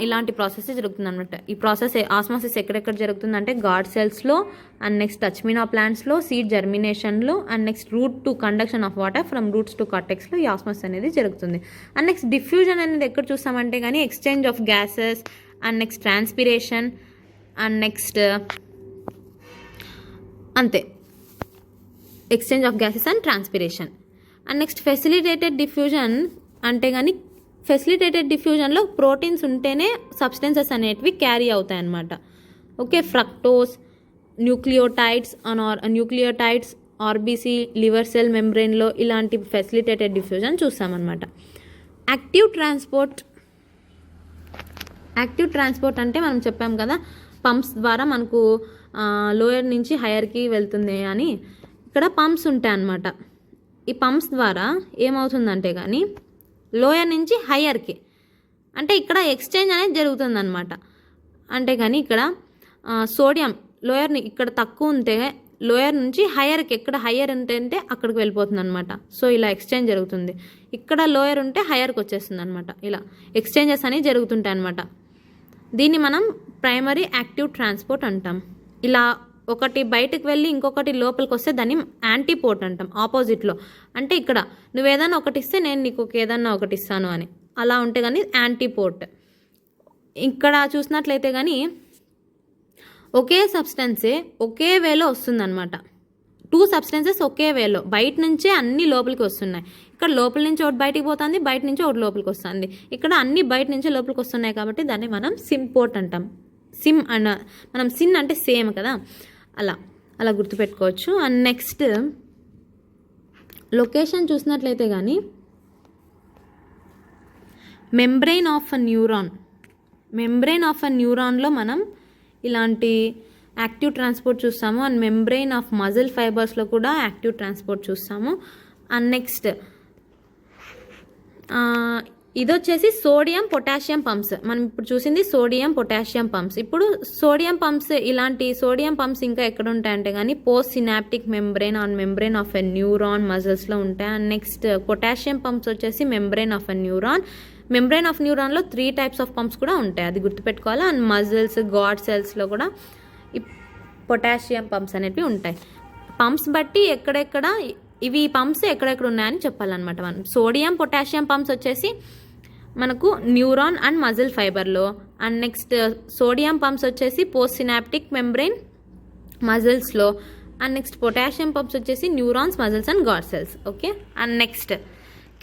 ఇలాంటి ప్రాసెస్ జరుగుతుంది అనమాట. ఈ ప్రాసెస్ ఆస్మాసిస్ ఎక్కడెక్కడ జరుగుతుందంటే గాడ్ సెల్స్లో, అండ్ నెక్స్ట్ టచ్మినా ప్లాంట్స్లో, సీడ్ జర్మినేషన్లో, and next root to conduction of water from roots to కార్టెక్స్లో ఈ ఆస్మాసిస్ అనేది జరుగుతుంది. అండ్ నెక్స్ట్ డిఫ్యూజన్ అనేది ఎక్కడ చూస్తామంటే కానీ exchange of gases, and next transpiration, and next అంతే exchange of gases and transpiration. And next facilitated diffusion అంటే కానీ ఫెసిలిటేటెడ్ డిఫ్యూజన్లో ప్రోటీన్స్ ఉంటేనే సబ్స్టెన్సెస్ అనేటివి క్యారీ అవుతాయి అన్నమాట. Okay, fructose, nucleotides, RBC, liver cell మెంబ్రెయిన్లో ఇలాంటి ఫెసిలిటేటెడ్ డిఫ్యూజన్ చూస్తామన్నమాట. యాక్టివ్ ట్రాన్స్పోర్ట్ అంటే మనం చెప్పాం కదా, పంప్స్ ద్వారా మనకు లోయర్ నుంచి హైయర్కి వెళ్తుంది అని. ఇక్కడ పంప్స్ ఉంటాయి అన్నమాట. ఈ పంప్స్ ద్వారా ఏమవుతుందంటే కానీ లోయర్ నుంచి హయ్యర్కి, అంటే ఇక్కడ ఎక్స్చేంజ్ అనేది జరుగుతుందన్నమాట. అంటే కానీ ఇక్కడ సోడియం లోయర్ని ఇక్కడ తక్కువ ఉంటే లోయర్ నుంచి హయ్యర్కి, ఎక్కడ హయ్యర్ ఉంటే అక్కడికి వెళ్ళిపోతుంది అనమాట. సో ఇలా ఎక్స్చేంజ్ జరుగుతుంది. ఇక్కడ లోయర్ ఉంటే హయ్యర్కి వచ్చేస్తుంది అనమాట. ఇలా ఎక్స్చేంజెస్ అనేవి జరుగుతుంటాయి అనమాట. దీన్ని మనం ప్రైమరీ యాక్టివ్ ట్రాన్స్పోర్ట్ అంటాం. ఇలా ఒకటి బయటకు వెళ్ళి ఇంకొకటి లోపలికి వస్తే దాన్ని యాంటీపోర్ట్ అంటాం, ఆపోజిట్లో. అంటే ఇక్కడ నువ్వు ఏదైనా ఒకటి ఇస్తే నేను నీకు ఏదన్నా ఒకటి ఇస్తాను అని, అలా ఉంటే కానీ యాంటీపోర్ట్. ఇక్కడ చూసినట్లయితే కానీ ఒకే సబ్స్టెన్సే ఒకే వేలో వస్తుందన్నమాట. 2 సబ్స్టెన్సెస్ ఒకే వేలో బయట నుంచే అన్ని లోపలికి వస్తున్నాయి. ఇక్కడ లోపల నుంచి ఒకటి బయటికి పోతుంది, బయట నుంచి ఒకటి లోపలికి వస్తుంది. ఇక్కడ అన్ని బయట నుంచి లోపలికి వస్తున్నాయి కాబట్టి దాన్ని మనం సిమ్పోర్ట్ అంటాం. మనం సిన్ అంటే సేమ్ కదా, అలా గుర్తుపెట్టుకోవచ్చు. అండ్ నెక్స్ట్ లొకేషన్ చూసినట్లయితే కానీ మెంబ్రెయిన్ ఆఫ్ అ న్యూరాన్లో మనం ఇలాంటి యాక్టివ్ ట్రాన్స్పోర్ట్ చూస్తాము. అండ్ మెంబ్రెయిన్ ఆఫ్ మజిల్ ఫైబర్స్లో కూడా యాక్టివ్ ట్రాన్స్పోర్ట్ చూస్తాము. అండ్ నెక్స్ట్ ఇది వచ్చేసి సోడియం పొటాషియం పంప్స్. మనం ఇప్పుడు చూసింది సోడియం పొటాషియం పంప్స్. ఇప్పుడు ఇలాంటి సోడియం పంప్స్ ఇంకా ఎక్కడ ఉంటాయంటే కానీ post synaptic membrane on membrane of a neuron మజిల్స్లో ఉంటాయి. అండ్ నెక్స్ట్ పొటాషియం పంప్స్ వచ్చేసి మెంబ్రెయిన్ ఆఫ్ ఎ న్యూరాన్లో 3 టైప్స్ ఆఫ్ పంప్స్ కూడా ఉంటాయి, అది గుర్తుపెట్టుకోవాలి. అండ్ మజిల్స్, గాడ్ సెల్స్లో కూడా ఈ పొటాషియం పంప్స్ అనేవి ఉంటాయి. పంప్స్ బట్టి ఈ పంప్స్ ఎక్కడెక్కడ ఉన్నాయని చెప్పాలన్నమాట మనం. సోడియం పొటాషియం పంప్స్ వచ్చేసి మనకు న్యూరాన్ అండ్ మజిల్ ఫైబర్లో. అండ్ నెక్స్ట్ సోడియం పంప్స్ వచ్చేసి పోస్ట్ సినాప్టిక్ మెంబ్రెయిన్ మజిల్స్లో. అండ్ నెక్స్ట్ పొటాషియం పంప్స్ వచ్చేసి neurons, muscles and guard cells. Okay, and next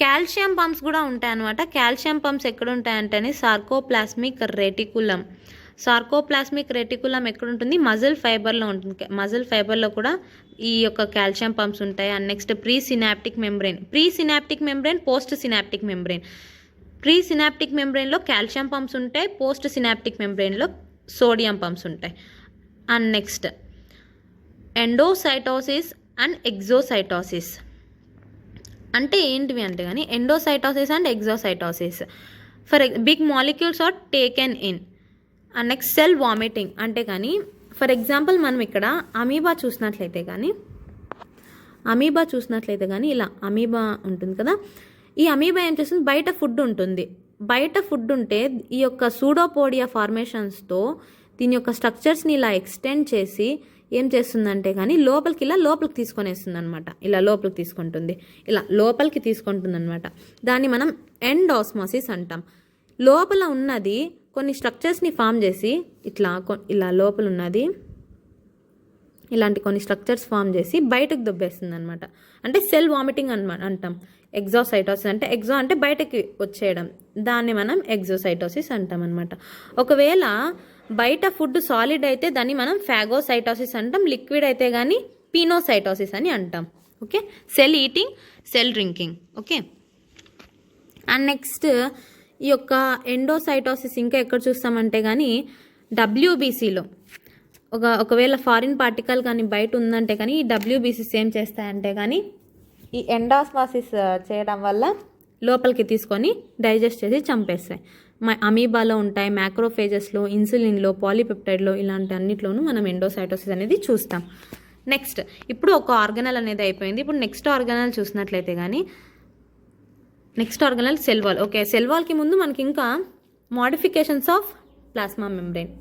calcium pumps కూడా ఉంటాయన్నమాట. కాల్షియం పంప్స్ ఎక్కడ ఉంటాయంటే సార్కోప్లాస్మిక్ రెటికులం ఎక్కడ ఉంటుంది? మజిల్ ఫైబర్లో ఉంటుంది. మజిల్ ఫైబర్లో కూడా ఈ యొక్క కాల్షియం పంప్స్ ఉంటాయి. And next pre synaptic membrane, post synaptic membrane. Pre synaptic మెంబ్రెయిన్లో కాల్షియం పంప్స్ ఉంటాయి, పోస్ట్ సినాప్టిక్ మెంబ్రెయిన్లో సోడియం పంప్స్ ఉంటాయి. And next endocytosis and exocytosis అంటే ఏంటివి అంటే కానీ endocytosis and exocytosis for big molecules are taken in. And next cell vomiting అంటే కానీ ఫర్ ఎగ్జాంపుల్ మనం ఇక్కడ అమీబా చూసినట్లయితే కానీ ఇలా అమీబా ఉంటుంది కదా, ఈ అమీబా ఏం చేస్తుంది, బయట ఫుడ్ ఉంటే ఈ యొక్క సూడోపోడియా ఫార్మేషన్స్తో దీని యొక్క స్ట్రక్చర్స్ని ఇలా ఎక్స్టెండ్ చేసి ఏం చేస్తుందంటే కానీ లోపలికి తీసుకొనేస్తుంది అనమాట. ఇలా లోపలికి తీసుకుంటుంది అనమాట. దాన్ని మనం ఎండాస్మాసిస్ అంటాం. లోపల ఉన్నది కొన్ని స్ట్రక్చర్స్ని ఫామ్ చేసి ఇలా లోపల ఉన్నది ఇలాంటి కొన్ని స్ట్రక్చర్స్ ఫామ్ చేసి బయటకు దొబ్బేస్తుంది అనమాట. అంటే సెల్ వామిటింగ్ అంటాం. ఎగ్జోసైటోసిస్ అంటే అంటే బయటకి వచ్చేయడం, దాన్ని మనం ఎగ్జోసైటోసిస్ అంటాం అనమాట. ఒకవేళ బయట ఫుడ్ సాలిడ్ అయితే దాన్ని మనం ఫాగోసైటోసిస్ అంటాం, లిక్విడ్ అయితే కానీ పినోసైటోసిస్ అని అంటాం. Okay, cell eating, cell drinking. Okay, and next ఈ యొక్క ఎండోసైటోసిస్ ఇంకా ఎక్కడ చూస్తామంటే కానీ డబ్ల్యూబీసీలో ఒకవేళ ఫారిన్ పార్టికల్ కానీ బయట ఉందంటే కానీ ఈ డబ్ల్యూబీసీస్ ఏం చేస్తాయంటే కానీ ఈ ఎండాస్మాసిస్ చేయడం వల్ల లోపలికి తీసుకొని డైజెస్ట్ చేసి చంపేస్తాయి. అమీబాలో ఉంటాయి, మ్యాక్రోఫేజెస్లో, ఇన్సులిన్లో, పాలీపెప్టైడ్లో, ఇలాంటి అన్నిట్లోనూ మనం ఎండోసైటోసిస్ అనేది చూస్తాం. నెక్స్ట్ ఇప్పుడు ఒక ఆర్గనల్ అనేది అయిపోయింది. ఇప్పుడు నెక్స్ట్ ఆర్గనల్ చూసినట్లయితే కానీ next organelle cell wall. Okay, cell వాల్కి ముందు మనకి ఇంకా modifications of plasma membrane.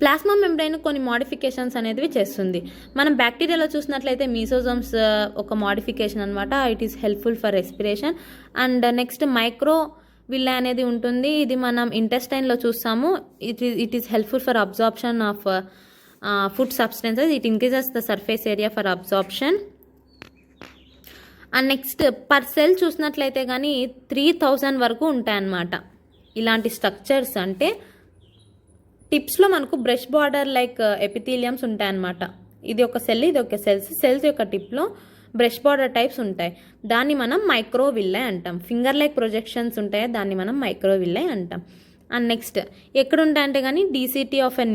Plasma membrane కొన్ని మోడిఫికేషన్స్ అనేవి చేస్తుంది. మనం బ్యాక్టీరియాలో చూసినట్లయితే మీసోజోమ్స్ ఒక మోడిఫికేషన్ అనమాట. It is helpful for respiration. And next microvilli అనేది ఉంటుంది. ఇది మనం ఇంటెస్టైన్లో చూస్తాము. It is helpful for absorption of food substances. It increases the surface area for absorption. And next per cell చూసినట్లయితే కానీ 3000 వరకు ఉంటాయన్నమాట ఇలాంటి స్ట్రక్చర్స్. అంటే టిప్స్లో మనకు బ్రష్ బార్డర్ లైక్ ఎపిథీలియమ్స్ ఉంటాయన్నమాట. ఇది ఒక సెల్, ఇది ఒక సెల్స్ యొక్క టిప్లో బ్రష్ బార్డర్ టైప్స్ ఉంటాయి. దాన్ని మనం మైక్రోవిల్లే అంటాం. ఫింగర్ లైక్ ప్రొజెక్షన్స్ ఉంటాయి, దాన్ని మనం మైక్రోవిల్లే అంటాం. అండ్ నెక్స్ట్ ఎక్కడ ఉంటాయంటే కానీ DCT of a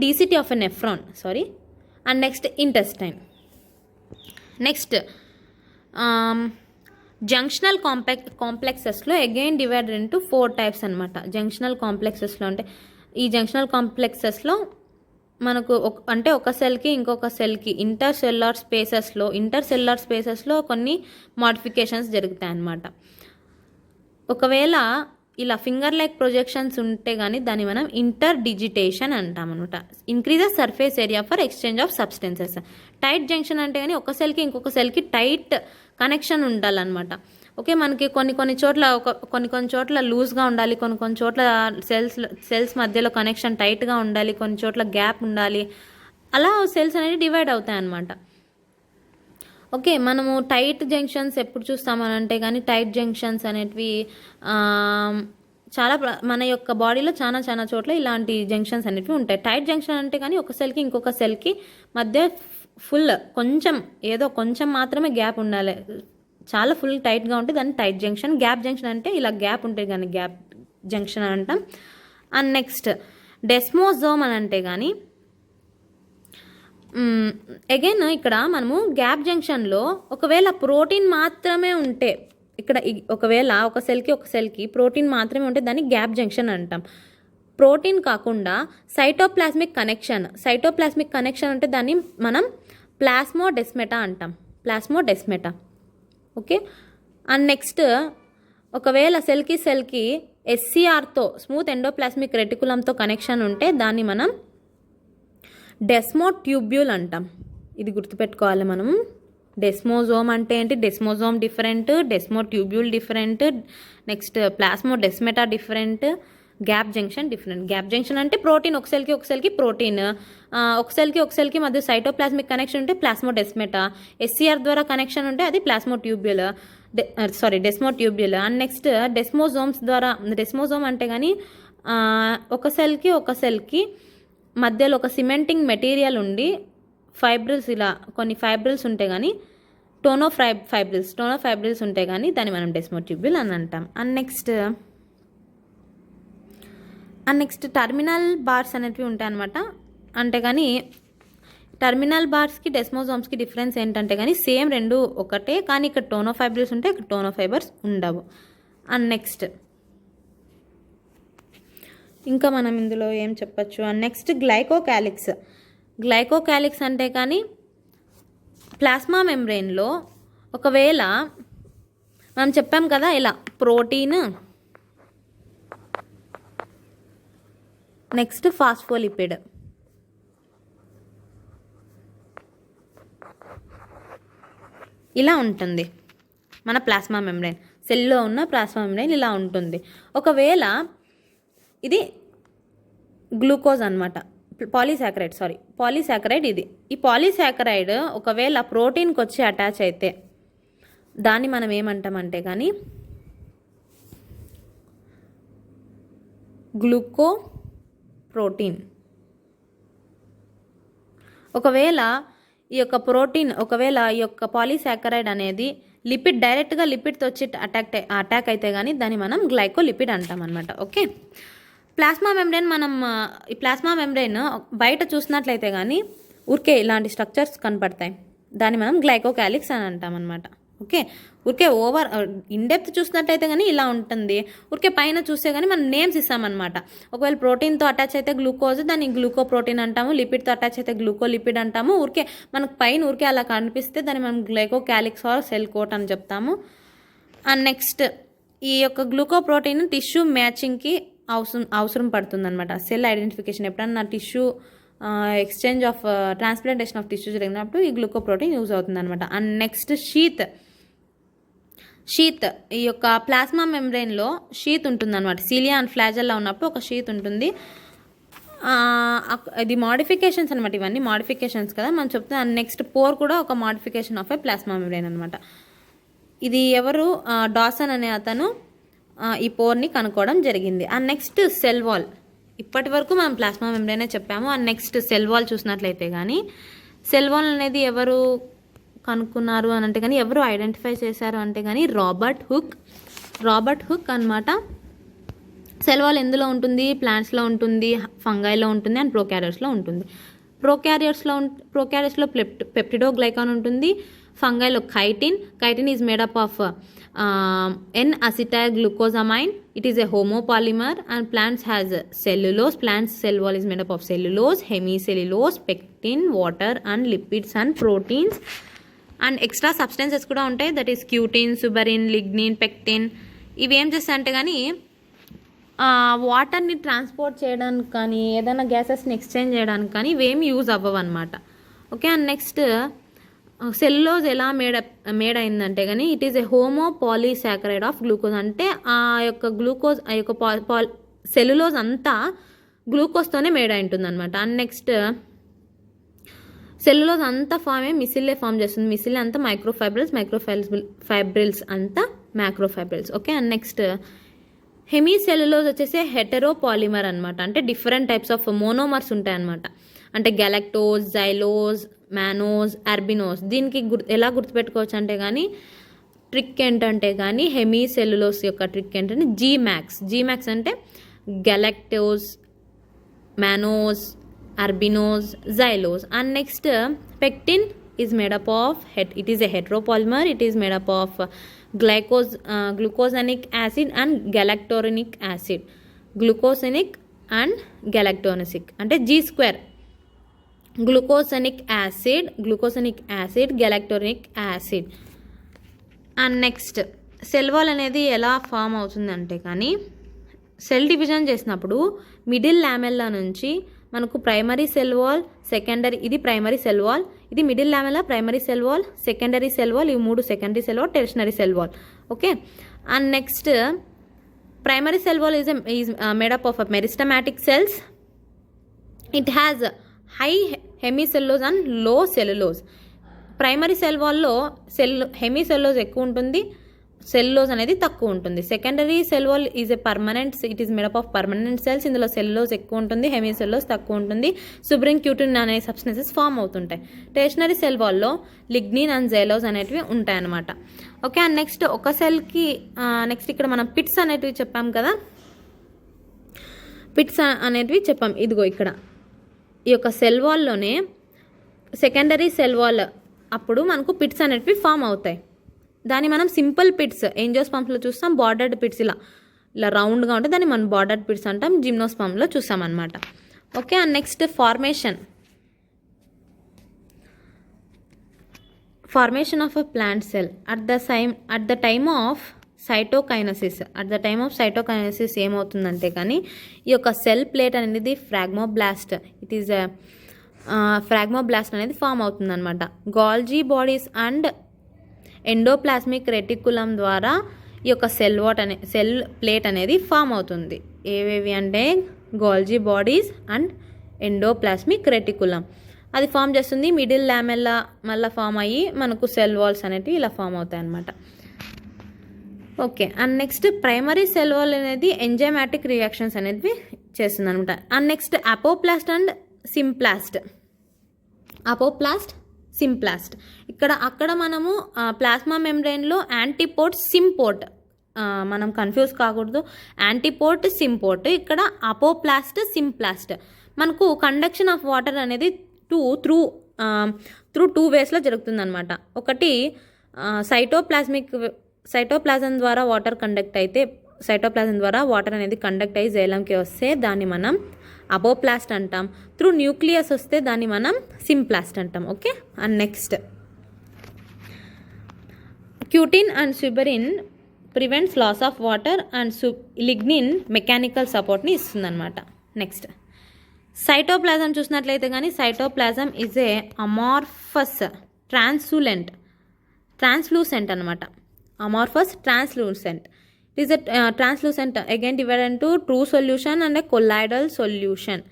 DCT of a nephron. And next intestine. Next junctional కాంప్లెక్సెస్లో అగైన్ డివైడెడ్ ఇంటూ 4 టైప్స్ అనమాట. జంక్షనల్ కాంప్లెక్సెస్లో అంటే ఈ జంక్షనల్ కాంప్లెక్సెస్లో మనకు అంటే ఒక సెల్కి ఇంకొక సెల్కి ఇంటర్ సెల్యులార్ స్పేసెస్లో కొన్ని మోడిఫికేషన్స్ జరుగుతాయి అన్నమాట. ఒకవేళ ఇలా ఫింగర్ లైక్ ప్రొజెక్షన్స్ ఉంటే కానీ దాన్ని మనం ఇంటర్ డిజిటేషన్ అంటాం అనమాట. Increases surface area for exchange of substances. Tight junction అంటే కానీ ఒక సెల్కి ఇంకొక సెల్కి టైట్ కనెక్షన్ ఉండాలన్నమాట. ఓకే, మనకి కొన్ని చోట్ల లూజ్గా ఉండాలి, కొన్ని చోట్ల సెల్స్ మధ్యలో కనెక్షన్ టైట్గా ఉండాలి, కొన్ని చోట్ల గ్యాప్ ఉండాలి. అలా సెల్స్ అనేవి డివైడ్ అవుతాయి అన్నమాట. ఓకే, మనము టైట్ జంక్షన్స్ ఎప్పుడు చూస్తామనంటే కానీ టైట్ జంక్షన్స్ అనేటివి మన యొక్క బాడీలో చాలా చోట్ల ఇలాంటి జంక్షన్స్ అనేటివి ఉంటాయి. టైట్ జంక్షన్ అంటే కానీ ఒక సెల్కి ఇంకొక సెల్కి మధ్య కొంచెం మాత్రమే గ్యాప్ ఉండాలి. చాలా ఫుల్ టైట్గా ఉంటే దాన్ని టైట్ జంక్షన్. గ్యాప్ జంక్షన్ అంటే ఇలా గ్యాప్ ఉంటుంది కానీ గ్యాప్ జంక్షన్ అంటాం. అండ్ నెక్స్ట్ డెస్మోజోమ్ అని అంటే కానీ అగైన్ ఇక్కడ మనము గ్యాప్ జంక్షన్లో ఒకవేళ ప్రోటీన్ మాత్రమే ఉంటే, ఇక్కడ ఒకవేళ ఒక సెల్కి ప్రోటీన్ మాత్రమే ఉంటే దాన్ని గ్యాప్ జంక్షన్ అంటాం. ప్రోటీన్ కాకుండా సైటోప్లాస్మిక్ కనెక్షన్ అంటే దాన్ని మనం ప్లాస్మోడెస్మెటా అంటాం. ఓకే, అండ్ నెక్స్ట్ ఒకవేళ సెల్కి ఎస్సీఆర్తో స్మూత్ ఎండోప్లాస్మిక్ రెటికులంతో కనెక్షన్ ఉంటే దాన్ని మనం డెస్మోట్యూబ్యూల్ అంటాం. ఇది గుర్తుపెట్టుకోవాలి మనం. డెస్మోజోమ్ అంటే ఏంటి, desmosome different, desmotubule different, next plasmodesmata different, gap junction different. Gap junction అంటే ప్రోటీన్ ఒక సెల్కి ప్రోటీన్, ఒక సెల్కి మధ్య సైటోప్లాస్మిక్ కనెక్షన్ ఉంటే ప్లాస్మోడెస్మెటా, ఎస్సీఆర్ ద్వారా కనెక్షన్ ఉంటే అది డెస్మోట్యూబ్యూల్. అండ్ నెక్స్ట్ డెస్మోజోమ్ అంటే కానీ ఒక సెల్కి మధ్యలో ఒక సిమెంటింగ్ మెటీరియల్ ఉండి ఫైబ్రిల్స్, ఇలా కొన్ని ఫైబ్రిల్స్ ఉంటే కానీ టోనోఫైబ్రిల్స్ ఉంటే కానీ దాన్ని మనం డెస్మోట్యూబ్యూల్ అని అంటాం. అండ్ నెక్స్ట్ టర్మినల్ బార్స్ అనేటివి ఉంటాయి అనమాట. అంటే కానీ టర్మినల్ బార్స్కి డెస్మోజోమ్స్కి డిఫరెన్స్ ఏంటంటే కానీ సేమ్ రెండు ఒకటే, కానీ ఇక్కడ టోనోఫైబ్రిల్స్ ఉంటే ఇక్కడ టోనోఫైబర్స్ ఉండవు. అండ్ నెక్స్ట్ ఇంకా మనం ఇందులో ఏం చెప్పచ్చు. అండ్ నెక్స్ట్ గ్లైకోకాలిక్స్ అంటే కానీ ప్లాస్మా మెంబ్రెయిన్లో ఒకవేళ మనం చెప్పాం కదా ఇలా ప్రోటీన్, నెక్స్ట్ ఫాస్ఫోలిపిడ్, ఇలా ఉంటుంది మన ప్లాస్మా మెంబ్రెయిన్. సెల్లో ఉన్న ప్లాస్మా మెంబ్రెయిన్ ఇలా ఉంటుంది. ఒకవేళ ఇది గ్లూకోజ్ అనమాట, పాలీసాకరైడ్. ఈ పాలీసాకరైడ్ ఒకవేళ ప్రోటీన్కి వచ్చి అటాచ్ అయితే దాన్ని మనం ఏమంటామంటే కానీ గ్లూకోప్రోటీన్. ఒకవేళ ఈ యొక్క పాలీసాకరైడ్ అనేది లిపిడ్ డైరెక్ట్గా లిపిడ్తో వచ్చి అటాక్ అయితే కానీ దాన్ని మనం గ్లైకోలిపిడ్ అంటాం అనమాట. ఓకే, ప్లాస్మా మెంబ్రెయిన్ ఈ ప్లాస్మా మెంబ్రెయిన్ బయట చూసినట్లయితే కానీ ఊరికే ఇలాంటి స్ట్రక్చర్స్ కనపడతాయి, దాన్ని మనం గ్లైకోకాలిక్స్ అని అంటాం అనమాట. ఓకే, ఊరికే ఇన్డెప్త్ చూసినట్టయితే కానీ ఇలా ఉంటుంది, ఊరికే పైన చూస్తే కానీ మనం నేమ్స్ ఇస్తామన్నమాట. ఒకవేళ ప్రోటీన్తో అటాచ్ అయితే గ్లూకోజ్, దాన్ని గ్లూకోప్రోటీన్ అంటాము. లిపిడ్తో అటాచ్ అయితే గ్లూకోలిపిడ్ అంటాము. ఊరికే మనకు పైన ఊరికే అలా కనిపిస్తే దాన్ని మనం గ్లైకోకాలిక్స్ ఆర్ సెల్ కోట్ అని చెప్తాము. అండ్ నెక్స్ట్ ఈ యొక్క గ్లూకోప్రోటీన్ టిష్యూ మ్యాచింగ్కి అవసరం పడుతుంది అనమాట. సెల్ ఐడెంటిఫికేషన్ ఎప్పుడన్నా tissue exchange of transplantation of tissue జరిగినప్పుడు ఈ గ్లూకోప్రోటీన్ యూజ్ అవుతుంది అనమాట. అండ్ నెక్స్ట్ షీత్ ఈ యొక్క ప్లాస్మా మెంబ్రెయిన్లో షీత్ ఉంటుంది అనమాట. సీలియా అండ్ ఫ్లాజెల్లా ఉన్నప్పుడు ఒక షీత్ ఉంటుంది. ఇది మాడిఫికేషన్స్ అనమాట, ఇవన్నీ మాడిఫికేషన్స్ కదా మనం చెప్తే. అండ్ నెక్స్ట్ పోర్ కూడా ఒక modification of A plasma membrane అనమాట. ఇది ఎవరు డాసన్ అనే అతను ఈ పోర్ని కనుక్కోవడం జరిగింది. అండ్ నెక్స్ట్ సెల్ వాల్, ఇప్పటి వరకు మనం ప్లాస్మా మెంబ్రెయినే చెప్పాము. అండ్ నెక్స్ట్ సెల్ వాల్ చూసినట్లయితే కానీ సెల్ వాల్ అనేది ఎవరు కనుక్కున్నారు అని అంటే కానీ, ఎవరు ఐడెంటిఫై చేశారు అంటే కానీ రాబర్ట్ హుక్ అనమాట. సెల్ వాల్ ఎందులో ఉంటుంది? ప్లాంట్స్లో ఉంటుంది, ఫంగైలో ఉంటుంది అండ్ ప్రోకారియర్స్లో ఉంటుంది. ప్రోకారియర్స్లో పెప్టిడోగ్లైకాన్ ఉంటుంది. ఫంగైలో chitin is made up of N-acetyl glucosamine. It is a homopolymer. And plants has cellulose. Plants cell wall is made up of cellulose, hemicellulose, pectin, water and lipids and proteins. And extra substances kuda untayi, that is cutin, suberin, lignin, pectin. ఇవి ఏం చేస్తాయి అంటే కానీ వాటర్ని transport చేయడానికి కానీ ఏదైనా గ్యాసెస్ని exchange చేయడానికి కానీ ఇవేమి యూజ్ అవ్వవు అనమాట. ఓకే, అండ్ నెక్స్ట్ సెల్యులోజ్ ఎలా మేడ్ అయిందంటే కానీ it is a homopolysaccharide of glucose. అంటే ఆ యొక్క గ్లూకోజ్ ఆ యొక్క సెల్యులోజ్ అంతా గ్లూకోజ్తోనే మేడ్ అయి ఉంటుంది అనమాట. అండ్ నెక్స్ట్ సెల్యులోజ్ అంతా మిసిల్లే ఫామ్ చేస్తుంది. మిసిల్లే అంతా మైక్రోఫైబ్రిల్స్ అంతా మ్యాక్రోఫైబ్రిల్స్. ఓకే, అండ్ నెక్స్ట్ హెమీసెల్యులోజ్ వచ్చేసి హెటెరోపాలిమర్ అనమాట. అంటే డిఫరెంట్ టైప్స్ ఆఫ్ మోనోమర్స్ ఉంటాయి అనమాట. అంటే గ్యాలక్టోజ్, జైలోజ్, మానోజ్, అర్బినోజ్. దీనికి ఎలా గుర్తుపెట్టుకోవచ్చు అంటే కానీ ట్రిక్ ఏంటంటే కానీ హెమీసెల్యులోజ్ యొక్క ట్రిక్ ఏంటంటే జీమాక్స్ అంటే galactose, mannose, arabinose, xylose. And next pectin is made up of it is a heteropolymer. It is made up of glucogenic acid and galactonic acid. Glucogenic and galactonic అంటే G2. Glucogenic acid, galactonic acid. And next cell wall అనేది ఎలా form అవుతుందంటే కానీ cell division చేసినప్పుడు middle lamella నుంచి మనకు primary cell wall, secondary, ఇది primary cell wall, ఇది middle lamella, primary cell wall, secondary cell wall, ఇవి 3 secondary cell wall, tertiary cell wall. Okay, and next primary cell wall is made up of meristematic cells. It has high hemicellulose and low cellulose. Primary cell వాల్లో hemicellulose ఎక్కువ ఉంటుంది, cellulose అనేది తక్కువ ఉంటుంది. Secondary cell wall is a permanent, it is made up of permanent cells. ఇందులో cellulose ఎక్కువ ఉంటుంది, hemicellulose తక్కువ ఉంటుంది. సుబ్రిన్, క్యూటిన్ అనే సబ్స్టెన్సెస్ ఫామ్ అవుతుంటాయి. టెర్షనరీ సెల్ వాల్లో లిగ్నిన్ అండ్ జైలోజ్ అనేటివి ఉంటాయన్నమాట. ఓకే, అండ్ నెక్స్ట్ ఒక సెల్కి నెక్స్ట్ ఇక్కడ మనం పిట్స్ అనేటివి చెప్పాం కదా, పిట్స్ అనేటివి చెప్పాం. ఇదిగో ఇక్కడ ఈ యొక్క సెల్ వాల్లోనే సెకండరీ సెల్ వాల్ అప్పుడు మనకు పిట్స్ అనేటివి ఫామ్ అవుతాయి. దాన్ని మనం సింపుల్ పిట్స్ ఏంజియోస్పర్మ్స్లో చూస్తాం. బార్డర్డ్ పిట్స్ ఇలా రౌండ్గా ఉంటే దాన్ని మనం బార్డర్డ్ పిట్స్ అంటాం. జిమ్నోస్పర్మ్లో చూస్తాం అనమాట. Okay, and next formation of a plant cell at the time of cytokinesis ఏమవుతుందంటే కానీ ఈ యొక్క సెల్ ప్లేట్ అనేది ఫ్రాగ్మోబ్లాస్ట్, ఇట్ ఈస్ ఫ్రాగ్మోబ్లాస్ట్ అనేది ఫామ్ అవుతుందన్నమాట. గాల్జీ బాడీస్ అండ్ ఎండోప్లాస్మిక్ రెటికులం ద్వారా ఈ యొక్క సెల్ ప్లేట్ అనేది ఫామ్ అవుతుంది. ఏవేవి అంటే గాల్జీ బాడీస్ అండ్ ఎండోప్లాస్మిక్ రెటికులం అది ఫామ్ చేస్తుంది. మిడిల్ లామెల్లా మళ్ళీ ఫామ్ అయ్యి మనకు సెల్ వాల్స్ అనేటివి ఇలా ఫామ్ అవుతాయి అన్నమాట. Okay, and next primary cell wall అనేది ఎంజైమాటిక్ రియాక్షన్స్ అనేవి చేస్తుంది అనమాట. And next apoplast and symplast. Symplast. అక్కడ మనము ప్లాస్మా మెంబ్రెయిన్లో యాంటీపోర్ట్, సింపోర్ట్ మనం కన్ఫ్యూజ్ కాకూడదు. యాంటీపోర్ట్, సింపోర్ట్. ఇక్కడ అపోప్లాస్ట్, సింప్లాస్ట్. మనకు కండక్షన్ ఆఫ్ వాటర్ అనేది త్రూ 2 వేస్లో జరుగుతుందన్నమాట. ఒకటి సైటోప్లాజం ద్వారా వాటర్ కండక్ట్ అయితే, సైటోప్లాజం ద్వారా వాటర్ అనేది కండక్ట్ అయ్యి జైలంకి వస్తే దాన్ని మనం అపోప్లాస్ట్ అంటాం. త్రూ న్యూక్లియస్ వస్తే దాన్ని మనం సింప్లాస్ట్ అంటాం. Okay. And next, cutin and suberin prevents loss of water and lignin mechanical సపోర్ట్ని ఇస్తుందన్నమాట. నెక్స్ట్, సైటోప్లాజం చూసినట్లయితే కానీ cytoplasm is a amorphous translucent అనమాట. Amorphous translucent. It is a translucent again divided into true solution and a colloidal solution.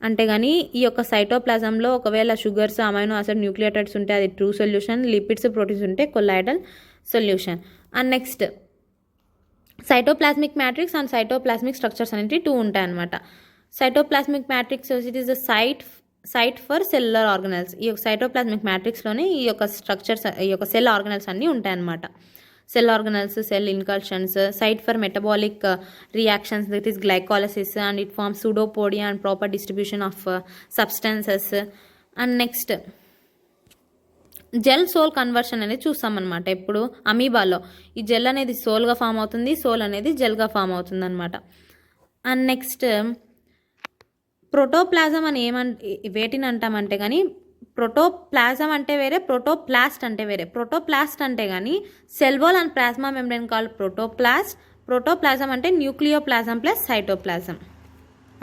అంటే కానీ ఈ యొక్క సైటోప్లాజంలో ఒకవేళ షుగర్స్, అమైనో యాసిడ్, న్యూక్లియోటైడ్స్ ఉంటే అది ట్రూ సొల్యూషన్, లిపిడ్స్, ప్రోటీన్స్ ఉంటే colloidal solution. And next, cytoplasmic matrix and cytoplasmic structures అనేవి 2 ఉంటాయి అన్నమాట. Cytoplasmic matrix it is the site for cellular organelles. ఈ యొక్క సైటోప్లాస్మిక్ మ్యాట్రిక్స్లోనే ఈ యొక్క స్ట్రక్చర్స్, ఈ యొక్క సెల్ ఆర్గనల్స్ అన్నీ ఉంటాయన్నమాట. Cell organelles, cell inclusions, site for metabolic reactions, that is glycolysis, and it forms pseudopodia and proper distribution of substances. And next, gel sol conversion అనేది చూస్తామన్నమాట. ఇప్పుడు అమీబాలో ఈ జెల్ అనేది సోల్గా ఫామ్ అవుతుంది, సోల్ అనేది జెల్గా ఫామ్ అవుతుంది అనమాట. అండ్ నెక్స్ట్, ప్రోటోప్లాజం అని వేటిని అంటామంటే కానీ ప్రోటోప్లాజం అంటే వేరే, ప్రోటోప్లాస్ట్ అంటే వేరే. ప్రోటోప్లాస్ట్ అంటే కానీ cell wall and plasma membrane called protoplast. Protoplasm అంటే nucleoplasm plus cytoplasm.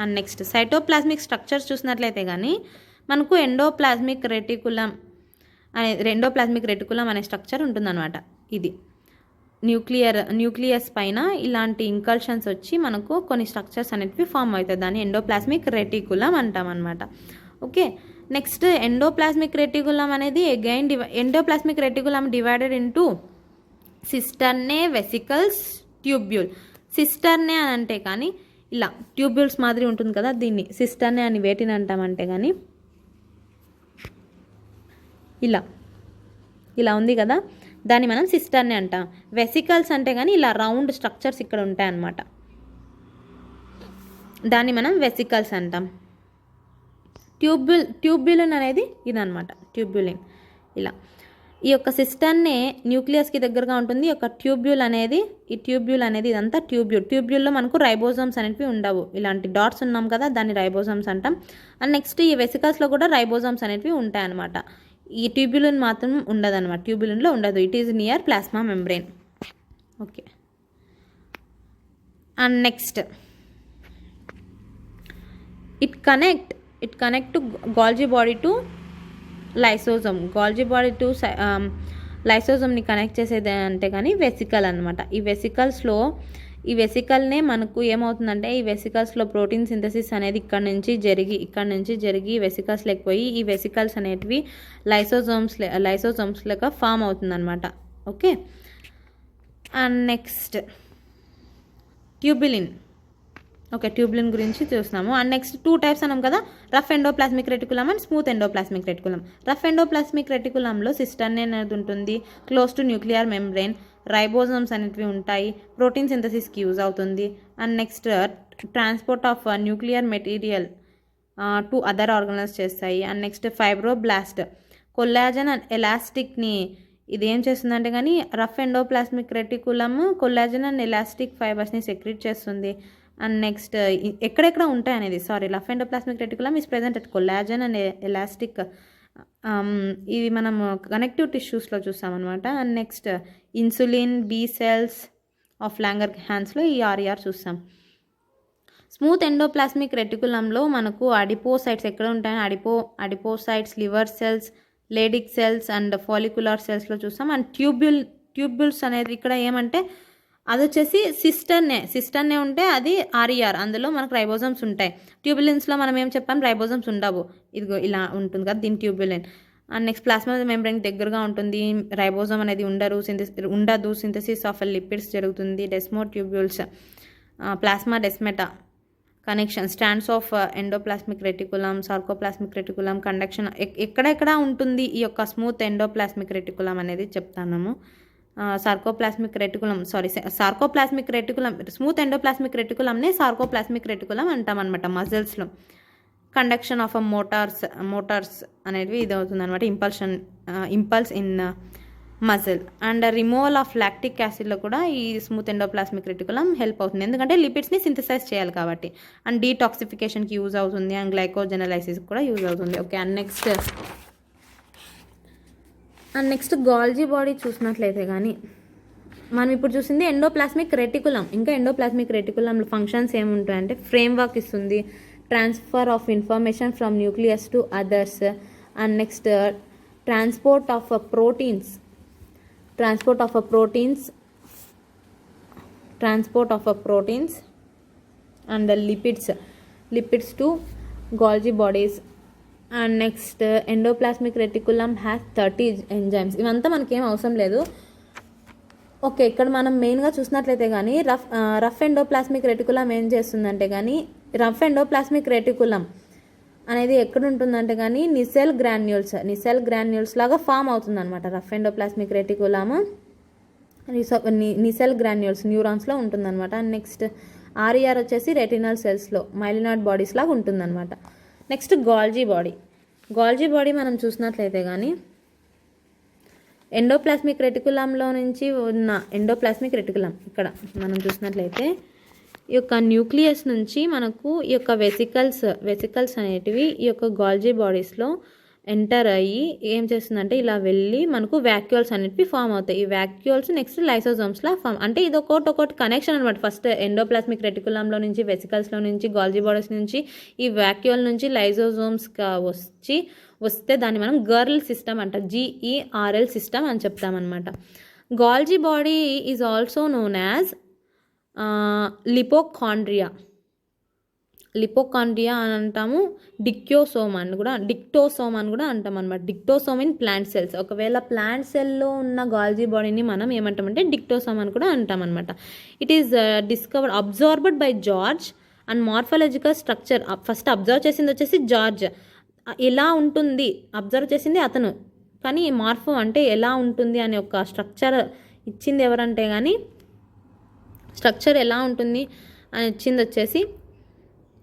And next, cytoplasmic structures చూసినట్లయితే కానీ మనకు ఎండోప్లాస్మిక్ రెటికులం అనే స్ట్రక్చర్ ఉంటుందన్నమాట. ఇది న్యూక్లియస్ పైన ఇలాంటి ఇంకల్షన్స్ వచ్చి మనకు కొన్ని స్ట్రక్చర్స్ అనేవి ఫామ్ అవుతాయి. దాన్ని ఎండోప్లాస్మిక్ రెటికులం అంటాం అనమాట. ఓకే. నెక్స్ట్, ఎండోప్లాస్మిక్ రెటికులం అనేది again endoplasmic reticulum divided into cisternae, vesicles, tubule. Cisternae అని అంటే కానీ ఇలా ట్యూబ్యూల్స్ మాదిరి ఉంటుంది కదా, దీన్ని సిస్టర్నే అని వేటిని అంటామంటే కానీ ఇలా ఉంది కదా, దాన్ని మనం సిస్టర్నే అంటాం. వెసికల్స్ అంటే కానీ ఇలా రౌండ్ స్ట్రక్చర్స్ ఇక్కడ ఉంటాయన్నమాట, దాన్ని మనం వెసికల్స్ అంటాం. ట్యూబ్యులిన్ అనేది ఇదనమాట, ట్యూబ్యులిన్. ఇలా ఈ యొక్క సిస్టర్నే న్యూక్లియస్కి దగ్గరగా ఉంటుంది. ఈ యొక్క ట్యూబ్యూల్ అనేది ఇదంతా ట్యూబ్యూల్లో మనకు రైబోజోమ్స్ అనేవి ఉండవు. ఇలాంటి డాట్స్ ఉన్నాం కదా, దాన్ని రైబోజోమ్స్ అంటాం. అండ్ నెక్స్ట్, ఈ వెసికల్స్లో కూడా రైబోజోమ్స్ అనేవి ఉంటాయన్నమాట. ఈ ట్యూబ్యులిన్ మాత్రం ఉండదన్నమాట, ట్యూబ్యులిన్లో ఉండదు. It is near plasma membrane. Okay. And next, it connect to Golgi body to lysosome. Golgi body to లైసోజోమ్ని కనెక్ట్ చేసేది అంటే కానీ వెసికల్ అనమాట. ఈ వెసికల్నే మనకు ఏమవుతుందంటే, ఈ వెసికల్స్లో ప్రోటీన్ సింథసిస్ అనేది ఇక్కడ నుంచి జరిగి వెసికల్స్ లేకపోయి ఈ వెసికల్స్ అనేటివి లైసోజోమ్స్ లెక్క ఫామ్ అవుతుందన్నమాట. Okay. And next, tubulin. Okay, tubulin గురించి చూస్తున్నాము. అండ్ నెక్స్ట్ 2 టైప్స్ అన్నాం కదా, rough endoplasmic reticulum and smooth endoplasmic reticulum. Rough endoplasmic రెటికులంలో సిస్టర్నే అనేది ఉంటుంది, close to nuclear membrane. Ribosomes అనేటివి ఉంటాయి, ప్రోటీన్ సింథసిస్కి యూజ్ అవుతుంది. And next, transport of nuclear material to other organelles చేస్తాయి. And next, fibroblast collagen and ఎలాస్టిక్ని ఇది ఏం చేస్తుందంటే కానీ rough endoplasmic reticulum collagen and elastic ఫైబర్స్ని సెక్రెట్ చేస్తుంది. అండ్ నెక్స్ట్, ఎక్కడెక్కడ ఉంటాయి అనేది rough endoplasmic reticulum is present at collagen and elastic. ఇవి మనం కనెక్టివ్ టిష్యూస్లో చూస్తామన్నమాట. And next, insulin, B cells of లాంగర్ హ్యాండ్స్లో ఈ ఆర్ఈఆర్ చూస్తాం. స్మూత్ ఎండోప్లాస్మిక్ రెటికులంలో మనకు అడిపోసైట్స్ ఎక్కడ ఉంటాయని adipocytes, liver cells, Leydig cells and follicular సెల్స్లో చూస్తాం. అండ్ ట్యూబ్యూల్స్ అనేది ఇక్కడ ఏమంటే అది వచ్చేసి సిస్టర్నే ఉంటే అది ఆర్ఈఆర్, అందులో మనకు రైబోజోమ్స్ ఉంటాయి. ట్యూబులిన్స్లో మనం ఏం చెప్పాం, రైబోజోమ్స్ ఉండవు. ఇదిగో ఇలా ఉంటుంది కదా, దీని tubulin. And next, plasma membrane దగ్గరగా ఉంటుంది, రైబోజోమ్ అనేది ఉండదు. సింథసిస్ ఆఫ్ లిపిడ్స్ జరుగుతుంది. Desmotubules, plasmodesmata connection, strands of endoplasmic reticulum, sarcoplasmic reticulum, conduction ఎక్కడెక్కడ ఉంటుంది ఈ యొక్క స్మూత్ ఎండోప్లాస్మిక్ రెటికులం అనేది చెప్తాము. సార్కోప్లాస్మిక్ రెటికులం స్మూత్ ఎండోప్లాస్మిక్ రెటికులంనే సార్కోప్లాస్మిక్ రెటికులం అంటామన్నమాట మజిల్స్లో. కండక్షన్ ఆఫ్ మోటార్స్ అనేవి ఇది అవుతుంది అనమాట, impulse in muscle. And removal of lactic యాసిడ్లో కూడా ఈ స్మూత్ ఎండోప్లాస్మిక్ రెటికులం హెల్ప్ అవుతుంది, ఎందుకంటే లిపిడ్స్ని సింథసైజ్ చేయాలి కాబట్టి. అండ్ డీటాక్సిఫికేషన్కి యూజ్ అవుతుంది, అండ్ గ్లైకోజెనలైసిస్కి కూడా యూజ్ అవుతుంది. ఓకే, అండ్ నెక్స్ట్ గాల్జీ బాడీ చూసినట్లయితే కానీ మనం ఇప్పుడు చూసింది ఎండోప్లాస్మిక్ రెటికులం. ఇంకా ఎండోప్లాస్మిక్ రెటికులంలో ఫంక్షన్స్ ఏముంటాయంటే ఫ్రేమ్ వర్క్ ఇస్తుంది, transfer of information from nucleus to others, and next transport of proteins and the lipids to Golgi bodies. And next endoplasmic reticulum has 30 enzymes. ఇవంతా మనకేం అవసరం లేదు. ఓకే, ఇక్కడ మనం మెయిన్గా చూసినట్లయితే కానీ రఫ్ ఎండోప్లాస్మిక్ రెటికులం ఏం చేస్తుందంటే కానీ రఫ్ ఎండోప్లాస్మిక్ రెటికులం అనేది ఎక్కడ ఉంటుందంటే కానీ నిసెల్ గ్రాన్యూల్స్ లాగా ఫామ్ అవుతుంది అనమాట. రఫ్ ఎండోప్లాస్మిక్ రెటికులమ్ నిసెల్ గ్రాన్యూల్స్ న్యూరాన్స్లో ఉంటుందన్నమాట. అండ్ నెక్స్ట్ ఆర్ఈఆర్ వచ్చేసి రెటినల్ సెల్స్లో మైలినాయిడ్ బాడీస్ లాగా ఉంటుందన్నమాట. నెక్స్ట్ గాల్జీ బాడీ మనం చూసినట్లయితే కానీ ఎండోప్లాస్మిక్ రెటికులంలో నుంచి ఉన్న ఎండోప్లాస్మిక్ రెటికులం ఇక్కడ మనం చూసినట్లయితే ఈ యొక్క న్యూక్లియస్ నుంచి మనకు ఈ యొక్క వెసికల్స్ అనేటివి ఈ యొక్క గాల్జీ బాడీస్లో ఎంటర్ అయ్యి ఏం చేస్తుందంటే ఇలా వెళ్ళి మనకు వ్యాక్యూల్స్ అనేటివి ఫామ్ అవుతాయి. ఈ వ్యాక్యూల్స్ నెక్స్ట్ లైసోజోమ్స్లా ఫామ్, అంటే ఇది ఒకటి కనెక్షన్ అనమాట. ఫస్ట్ ఎండోప్లాస్మిక్ రెటికులంలో నుంచి వెసికల్స్లో నుంచి గాల్జీ బాడీస్ నుంచి ఈ వ్యాక్యూల్ నుంచి లైసోజోమ్స్గా వస్తే దాన్ని మనం గర్ల్ సిస్టమ్ అంటాం, GERL సిస్టమ్ అని చెప్తామన్నమాట. Golgi body is also known as lipochondria అని అంటాము. డిక్టోసోమ్ అని కూడా అంటాం అనమాట. Dictyosome in plant cells. ఒకవేళ ప్లాంట్ సెల్లో ఉన్న గాల్జీ బాడీని మనం ఏమంటామంటే డిక్టోసోమ్ అని కూడా అంటాం అనమాట. It is absorbed by George and morphological structure. First observe చేసింది వచ్చేసి జార్జ్, ఎలా ఉంటుంది అబ్జర్వ్ చేసింది అతను, కానీ మార్ఫో అంటే ఎలా ఉంటుంది అనే ఒక స్ట్రక్చర్ ఇచ్చింది ఎవరంటే కానీ స్ట్రక్చర్ ఎలా ఉంటుంది అని ఇచ్చింది వచ్చేసి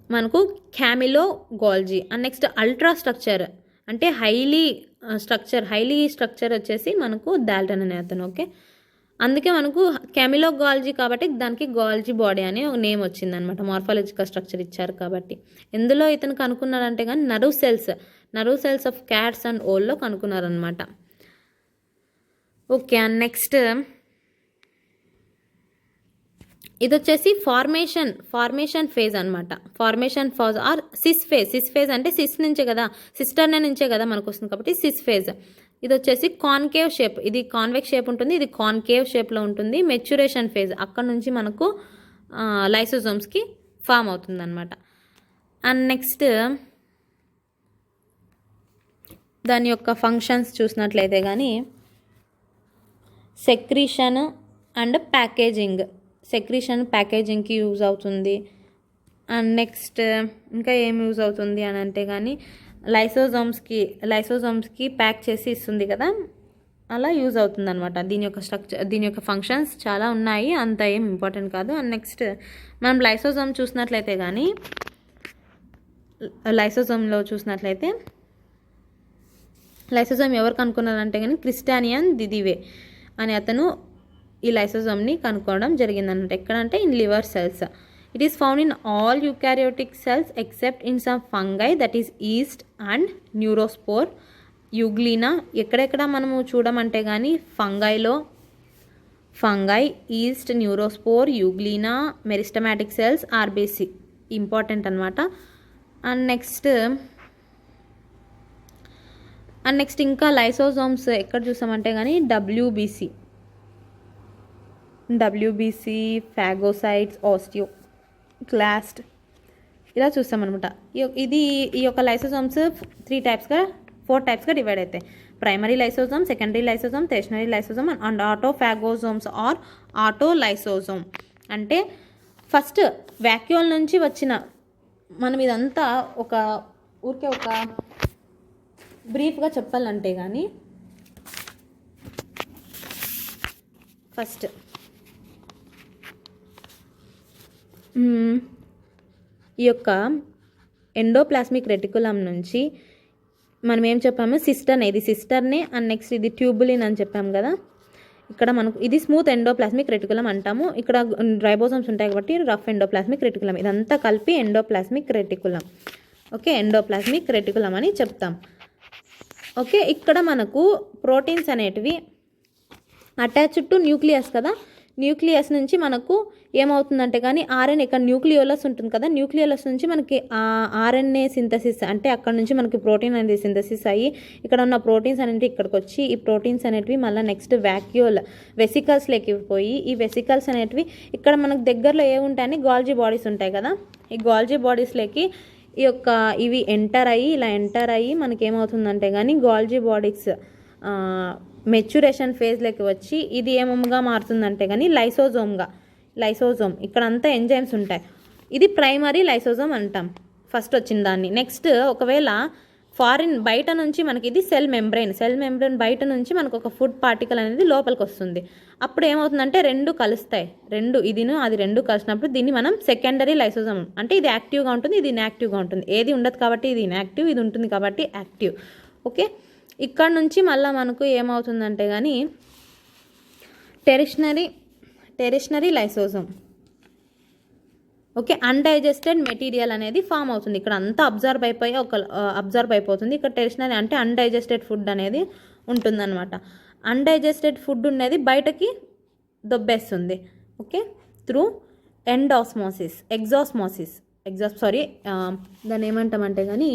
మనకు క్యామిలో గాల్జీ. అండ్ నెక్స్ట్ అల్ట్రా స్ట్రక్చర్ అంటే హైలీ స్ట్రక్చర్ వచ్చేసి మనకు డాల్టన్ అనే అతను. ఓకే, అందుకే మనకు క్యామిలో గాల్జీ కాబట్టి దానికి గాల్జీ బాడీ అనే ఒక నేమ్ వచ్చిందనమాట, మార్ఫాలజికల్ స్ట్రక్చర్ ఇచ్చారు కాబట్టి. ఎందులో ఇతను కనుక్కున్నారంటే కానీ nerve cells of cats and ఓల్లో కనుక్కున్నారనమాట. ఓకే, అండ్ నెక్స్ట్ ఇది వచ్చేసి ఫార్మేషన్ ఫేజ్ అనమాట. Formation phase or cis phase అంటే సిస్టర్నే నుంచే కదా మనకు వస్తుంది కాబట్టి సిస్ ఫేజ్. ఇది వచ్చేసి కాన్కేవ్ షేప్, ఇది కాన్వెక్స్ షేప్ ఉంటుంది, ఇది కాన్కేవ్ షేప్లో ఉంటుంది. మెచ్యురేషన్ ఫేజ్ అక్కడ నుంచి మనకు లైసోజోమ్స్కి ఫామ్ అవుతుంది అనమాట. అండ్ నెక్స్ట్ దాని యొక్క ఫంక్షన్స్ చూసినట్లయితే కానీ సెక్రీషన్ అండ్ ప్యాకేజింగ్కి యూజ్ అవుతుంది. అండ్ నెక్స్ట్ ఇంకా ఏం యూజ్ అవుతుంది అని అంటే కానీ లైసోజోమ్స్కి ప్యాక్ చేసి ఇస్తుంది కదా, అలా యూజ్ అవుతుంది అనమాట. దీని యొక్క ఫంక్షన్స్ చాలా ఉన్నాయి, అంత ఏం ఇంపార్టెంట్ కాదు. అండ్ నెక్స్ట్ మనం లైసోజోమ్ చూసినట్లయితే కానీ లైసోజోమ్ ఎవరు కనుక్కున్నారంటే కానీ క్రిస్టానియన్ దిదివే అని అతను ఈ లైసోజోమ్ని కనుక్కోవడం జరిగిందనమాట. ఎక్కడంటే in liver cells. It is found in all eukaryotic cells except in some fungi, that is yeast and neurospora, euglena. ఎక్కడెక్కడ మనము చూడమంటే కానీ fungi, yeast, neurospora, euglena, meristematic cells, RBC important అనమాట. అండ్ నెక్స్ట్ ఇంకా లైసోజోమ్స్ ఎక్కడ చూసామంటే కానీ WBC, phagocytes, ఆస్టియోక్లాస్ట్ ఇలా చూస్తామన్నమాట. ఈ యొక్క లైసోజోమ్స్ 4 టైప్స్గా డివైడ్ అవుతాయి. Primary lysosome, secondary lysosome, tertiary lysosome and autophagosomes or autolysosome. అంటే ఫస్ట్ వ్యాక్యూల్ నుంచి వచ్చిన మనం ఇదంతా ఊరికే ఒక బ్రీఫ్గా చెప్పాలంటే కానీ ఫస్ట్ ఈ యొక్క ఎండోప్లాస్మిక్ రెటికులం నుంచి మనం ఏం చెప్పాము, సిస్టర్నే అండ్ నెక్స్ట్ ఇది ట్యూబులిన్ అని చెప్పాము కదా. ఇక్కడ మనకు ఇది స్మూత్ ఎండోప్లాస్మిక్ రెటికులం అంటాము. ఇక్కడ రైబోసోమ్స్ ఉంటాయి కాబట్టి రఫ్ ఎండోప్లాస్మిక్ రెటికులం. ఇదంతా కలిపి endoplasmic reticulum. Okay, endoplasmic reticulum అని చెప్తాం. ఓకే, ఇక్కడ మనకు ప్రోటీన్స్ అనేటివి అటాచ్డ్ టు న్యూక్లియస్ కదా. న్యూక్లియస్ నుంచి మనకు ఏమవుతుందంటే కానీ ఆర్ఎన్ఏ, ఇక్కడ న్యూక్లియోలస్ ఉంటుంది కదా, న్యూక్లియోలస్ నుంచి మనకి ఆర్ఎన్ఏ సింథసిస్ అంటే అక్కడ నుంచి మనకి ప్రోటీన్ అనేది సింథసిస్ అయ్యి ఇక్కడ ఉన్న ప్రోటీన్స్ అనేవి ఇక్కడికి వచ్చి ఈ ప్రోటీన్స్ అనేటివి మళ్ళీ నెక్స్ట్ వెసికల్స్లోకి పోయి ఈ వెసికల్స్ అనేటివి ఇక్కడ మనకు దగ్గరలో ఏముంటాయని గాల్జీ బాడీస్ ఉంటాయి కదా, ఈ గాల్జీ బాడీస్లోకి ఇవి ఎంటర్ అయ్యి మనకి ఏమవుతుందంటే కానీ గాల్జీ బాడీస్ మెచ్యురేషన్ ఫేజ్లోకి వచ్చి ఇది ఏమగా మారుతుందంటే కానీ లైసోజోమ్ ఇక్కడ అంతా ఎంజైమ్స్ ఉంటాయి. ఇది ప్రైమరీ లైసోజోమ్ అంటాం ఫస్ట్ వచ్చిన దాన్ని. నెక్స్ట్ ఒకవేళ బయట నుంచి మనకి ఇది సెల్ మెంబ్రెయిన్ బయట నుంచి మనకు ఒక ఫుడ్ పార్టికల్ అనేది లోపలికి వస్తుంది. అప్పుడు ఏమవుతుందంటే రెండు కలుస్తాయి, అది రెండు కలిసినప్పుడు దీన్ని మనం సెకండరీ లైసోజోమ్ అంటే ఇది యాక్టివ్గా ఉంటుంది, ఇది ఇన్యాక్టివ్గా ఉంటుంది. ఏది ఉండదు కాబట్టి ఇది ఇన్యాక్టివ్, ఇది ఉంటుంది కాబట్టి యాక్టివ్. ఓకే, ఇక్కడ నుంచి మళ్ళీ మనకు ఏమవుతుందంటే కానీ టెరిషనరీ లైసోజోమ్. ఓకే, అన్డైజెస్టెడ్ మెటీరియల్ అనేది ఫామ్ అవుతుంది. ఇక్కడ అంతా అబ్జర్వ్ అయిపోతుంది. ఇక్కడ టెరిషనరీ అంటే అన్డైజెస్టెడ్ ఫుడ్ అనేది ఉంటుందన్నమాట. అన్డైజెస్టెడ్ ఫుడ్ అనేది బయటకి దొబ్బేస్తుంది. ఓకే, త్రూ దాన్ని ఏమంటామంటే కానీ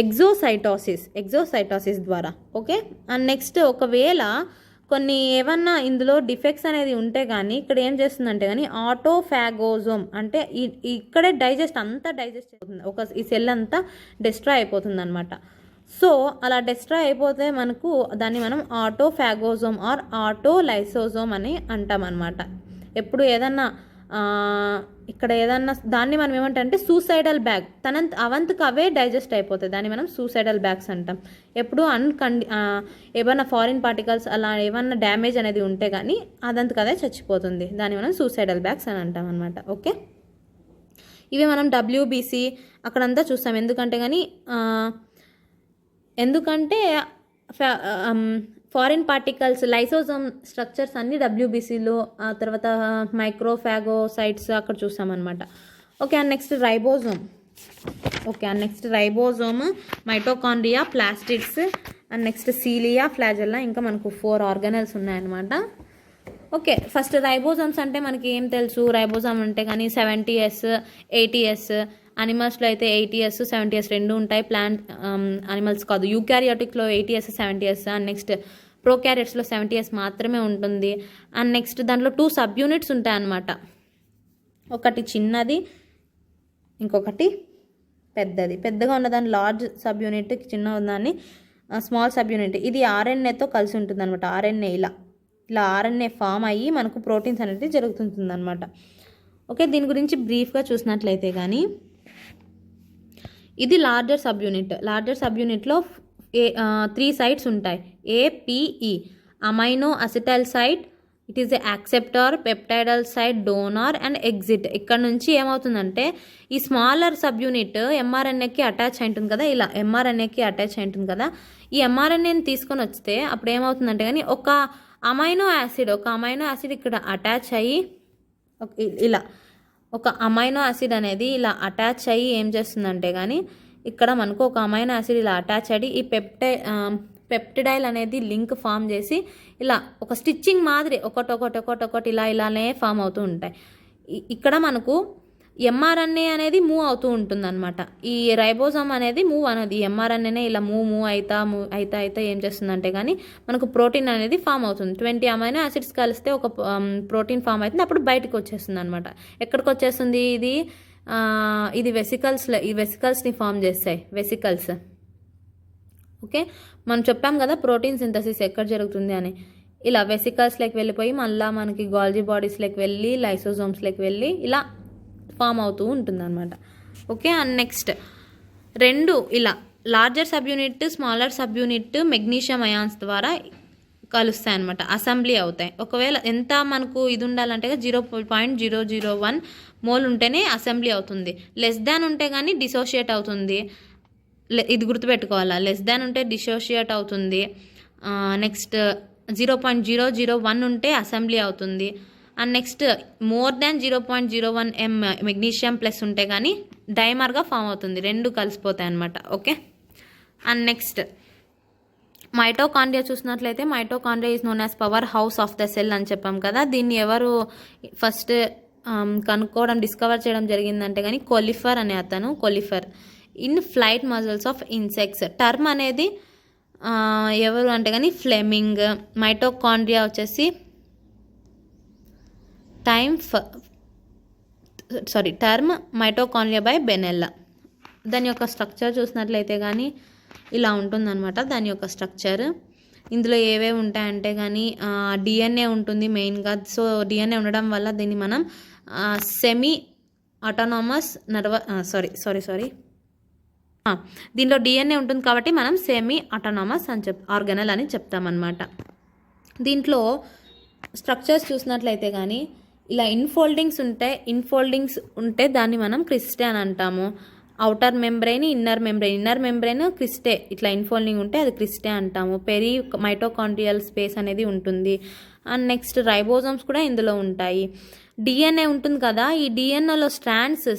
ఎగ్జోసైటోసిస్ ద్వారా. ఓకే, అండ్ నెక్స్ట్ ఒకవేళ కొన్ని ఏమన్నా ఇందులో డిఫెక్ట్స్ అనేది ఉంటే కానీ ఇక్కడ ఏం చేస్తుందంటే కానీ ఆటోఫాగోజోమ్ అంటే ఇక్కడే అంతా డైజెస్ట్ అవుతుంది, ఈ సెల్ అంతా డిస్ట్రాయ్ అయిపోతుంది అనమాట. సో అలా డిస్ట్రాయ్ అయిపోతే మనకు దాన్ని మనం ఆటోఫాగోజోమ్ ఆర్ ఆటోలైసోజోమ్ అని అంటాం అనమాట. ఎప్పుడు ఇక్కడ ఏదన్నా దాన్ని మనం ఏమంటామంటే సూసైడల్ బ్యాగ్, అవంతకు అవే డైజెస్ట్ అయిపోతాయి, దాన్ని మనం సూసైడల్ బ్యాగ్స్ అంటాం. ఎప్పుడు ఏమన్నా ఫారిన్ పార్టికల్స్ అలా ఏమన్నా డ్యామేజ్ అనేది ఉంటే కానీ అదంతకు అదే చచ్చిపోతుంది, దాన్ని మనం సూసైడల్ బ్యాగ్స్ అని అంటాం అనమాట. ఓకే, ఇవి మనం WBC అక్కడంతా చూస్తాం. ఎందుకంటే ఫారిన్ పార్టికల్స్ లైసోజోమ్ స్ట్రక్చర్స్ అన్ని WBCలో, ఆ తర్వాత మైక్రోఫాగోసైట్స్ అక్కడ చూస్తామన్నమాట. Okay, and next ribosome, mitochondria, plastids, and next cilia, flagella, ఇంకా మనకు 4 ఆర్గనల్స్ ఉన్నాయన్నమాట. ఓకే, ఫస్ట్ రైబోజోమ్స్ అంటే మనకి ఏం తెలుసు, రైబోజోమ్ అంటే కానీ 70S 80S, అనిమల్స్లో అయితే 80S 70S రెండు ఉంటాయి. ప్లాంట్ అనిమల్స్ కాదు, యూకారియోటిక్లో 80S 70S, and next ప్రోకారియోట్స్లో 70S మాత్రమే ఉంటుంది. అండ్ నెక్స్ట్ దాంట్లో 2 సబ్ యూనిట్స్ ఉంటాయి అన్నమాట. ఒకటి చిన్నది, ఇంకొకటి పెద్దగా ఉన్నదాన్ని లార్జ్ సబ్ యూనిట్, చిన్న ఉన్నదాన్ని స్మాల్ సబ్ యూనిట్. ఇది RNAతో కలిసి ఉంటుంది అనమాట. ఇలా RNA ఫామ్ అయ్యి మనకు ప్రోటీన్స్ అనేది జరుగుతుంది అనమాట. ఓకే, దీని గురించి బ్రీఫ్గా చూసినట్లయితే కానీ ఇది లార్జర్ సబ్ యూనిట్లో 3 సైట్స్ ఉంటాయి. APE amino acetyl site, it is a acceptor, peptidyl site, donor and exit. ఇక్కడ నుంచి ఏమవుతుందంటే ఈ స్మాలర్ సబ్ యూనిట్ mRNAకి అటాచ్ అయి ఉంటుంది కదా, ఇలా mRNAకి అటాచ్ అయి ఉంటుంది కదా. ఈ mRNAని తీసుకొని వస్తే అప్పుడు ఏమవుతుందంటే కానీ ఒక అమైనో యాసిడ్ ఇక్కడ అటాచ్ అయ్యి ఇలా ఒక అమైనో యాసిడ్ అనేది ఇలా అటాచ్ అయ్యి ఏం చేస్తుందంటే కానీ ఇక్కడ మనకు ఒక అమైనో యాసిడ్ ఇలా అటాచ్ అయ్యి ఈ పెప్టిడైల్ అనేది లింక్ ఫామ్ చేసి ఇలా ఒక స్టిచ్చింగ్ మాదిరి ఒకటి ఇలానే ఫామ్ అవుతూ ఉంటాయి. ఇక్కడ మనకు mRNA అనేది మూవ్ అవుతూ ఉంటుంది అనమాట. ఈ రైబోజోమ్ అనేది మూవ్ అనేది mRNAనే ఇలా మూవ్ అయితా ఏం చేస్తుందంటే కానీ మనకు ప్రోటీన్ అనేది ఫామ్ అవుతుంది. 20 అమైనో యాసిడ్స్ కలిస్తే ఒక ప్రోటీన్ ఫామ్ అవుతుంది. అప్పుడు బయటకు వచ్చేస్తుంది అనమాట. ఎక్కడికి వచ్చేస్తుంది ఇది వెసికల్స్ని ఫామ్ చేస్తాయి, వెసికల్స్. ఓకే, మనం చెప్పాం కదా ప్రోటీన్ సింథసిస్ ఎక్కడ జరుగుతుంది అని. ఇలా వెసికల్స్లోకి వెళ్ళిపోయి మళ్ళీ మనకి గాల్జీ బాడీస్లోకి వెళ్ళి లైసోజోమ్స్లోకి వెళ్ళి ఇలా ఫామ్ అవుతూ ఉంటుంది అనమాట. ఓకే. అండ్ నెక్స్ట్ రెండు ఇలా larger sub unit smaller sub unit magnesium ions ద్వారా కలుస్తాయి అనమాట, అసెంబ్లీ అవుతాయి. ఒకవేళ ఎంత మనకు ఇది ఉండాలంటే 0.001 మోల్ ఉంటేనే అసెంబ్లీ అవుతుంది. లెస్ దాన్ ఉంటే కానీ డిసోషియేట్ అవుతుంది. ఇది గుర్తుపెట్టుకోవాలా, లెస్ దాన్ ఉంటే డిసోషియేట్ అవుతుంది. నెక్స్ట్ 0.001 ఉంటే అసెంబ్లీ అవుతుంది. And next more than 0.01 magnesium plus ఉంటే కానీ డైమర్గా ఫామ్ అవుతుంది, రెండు కలిసిపోతాయి అనమాట. ఓకే. అండ్ నెక్స్ట్ మైటోకాండ్రియా చూసినట్లయితే mitochondria is known as power house of the cell అని చెప్పాం కదా. దీన్ని ఎవరు ఫస్ట్ కనుక్కోవడం డిస్కవర్ చేయడం జరిగిందంటే కానీ కొలిఫర్ అనే అతను, Kolliker in flight muscles of insects. Term అనేది ఎవరు అంటే కానీ ఫ్లెమింగ్. మైటోకాండ్రియా వచ్చేసి టర్మ్ మైటోకాండ్రియా బై బెనెల్లా. దాని యొక్క స్ట్రక్చర్ చూసినట్లయితే కానీ ఇలా ఉంటుందన్నమాట దాని యొక్క స్ట్రక్చర్. ఇందులో ఏవేవి ఉంటాయంటే కానీ డిఎన్ఏ ఉంటుంది మెయిన్గా. సో డిఎన్ఏ ఉండడం వల్ల దీన్ని మనం సెమీ ఆటోనామస్ దీనిలో డిఎన్ఏ ఉంటుంది కాబట్టి మనం సెమీ ఆటోనామస్ అని ఆర్గనల్ అని చెప్తామన్నమాట. దీంట్లో స్ట్రక్చర్స్ చూసినట్లయితే కానీ ఇలా ఇన్ఫోల్డింగ్స్ ఉంటే దాన్ని మనం క్రిస్టే అని అంటాము. Outer membrane, inner membrane cristae, ఇట్లా ఇన్ఫోల్డింగ్ ఉంటే అది క్రిస్టే అంటాము. పెరి మైటోకాండ్రియల్ స్పేస్ అనేది ఉంటుంది. అండ్ నెక్స్ట్ రైబోజోమ్స్ కూడా ఇందులో ఉంటాయి. డిఎన్ఏ ఉంటుంది కదా, ఈ డిఎన్ఏలో స్ట్రాండ్స్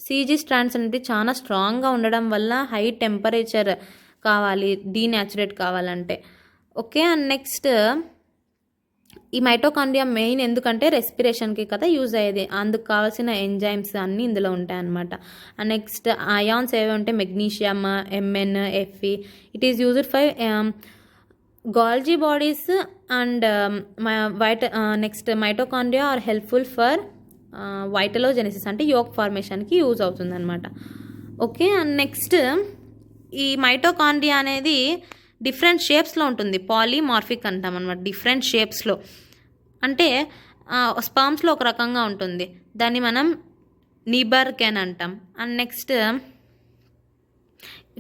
సిజీ స్ట్రాండ్స్ అనేవి చాలా స్ట్రాంగ్గా ఉండడం వల్ల హై టెంపరేచర్ కావాలి డీనాచురేట్ కావాలంటే. ఓకే. అండ్ నెక్స్ట్ ఈ మైటోకాండ్రియా మెయిన్ ఎందుకంటే రెస్పిరేషన్కి కదా యూజ్ అయ్యేది, అందుకు కావాల్సిన ఎంజైమ్స్ అన్నీ ఇందులో ఉంటాయన్నమాట. అండ్ నెక్స్ట్ అయాన్స్ ఏవి ఉంటాయి magnesium, Mn, Fe. It is used for Golgi bodies and next mitochondria are helpful for vitellogenesis అంటే యోక్ ఫార్మేషన్కి యూజ్ అవుతుందన్నమాట. ఓకే. అండ్ నెక్స్ట్ ఈ మైటోకాండ్రియా అనేది డిఫరెంట్ షేప్స్లో ఉంటుంది, పాలీమార్ఫిక్ అంటాం అనమాట. డిఫరెంట్ షేప్స్లో అంటే స్పర్మ్స్లో ఒక రకంగా ఉంటుంది, దాన్ని మనం నీబర్కెన్ అంటాం. అండ్ నెక్స్ట్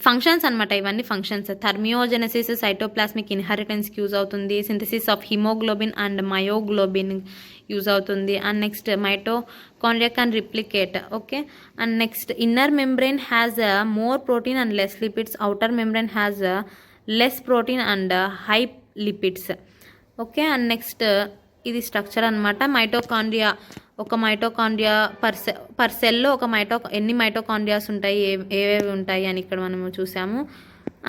ఫంక్షన్స్ అనమాట, ఇవన్నీ ఫంక్షన్స్. థర్మియోజెనసిస్ సైటోప్లాస్మిక్ ఇన్హెరిటెన్స్కి యూజ్ అవుతుంది. Synthesis of haemoglobin and myoglobin use అవుతుంది. And next mitochondria can replicate. Okay. And next inner membrane has more protein and less lipids. Outer membrane has less protein and high lipids. Okay. And next ఇది structure అనమాట. ఒక mitochondria per సెల్లో ఎన్ని mitochondrias ఉంటాయి, ఏవేవి ఉంటాయి అని ఇక్కడ మనము చూసాము.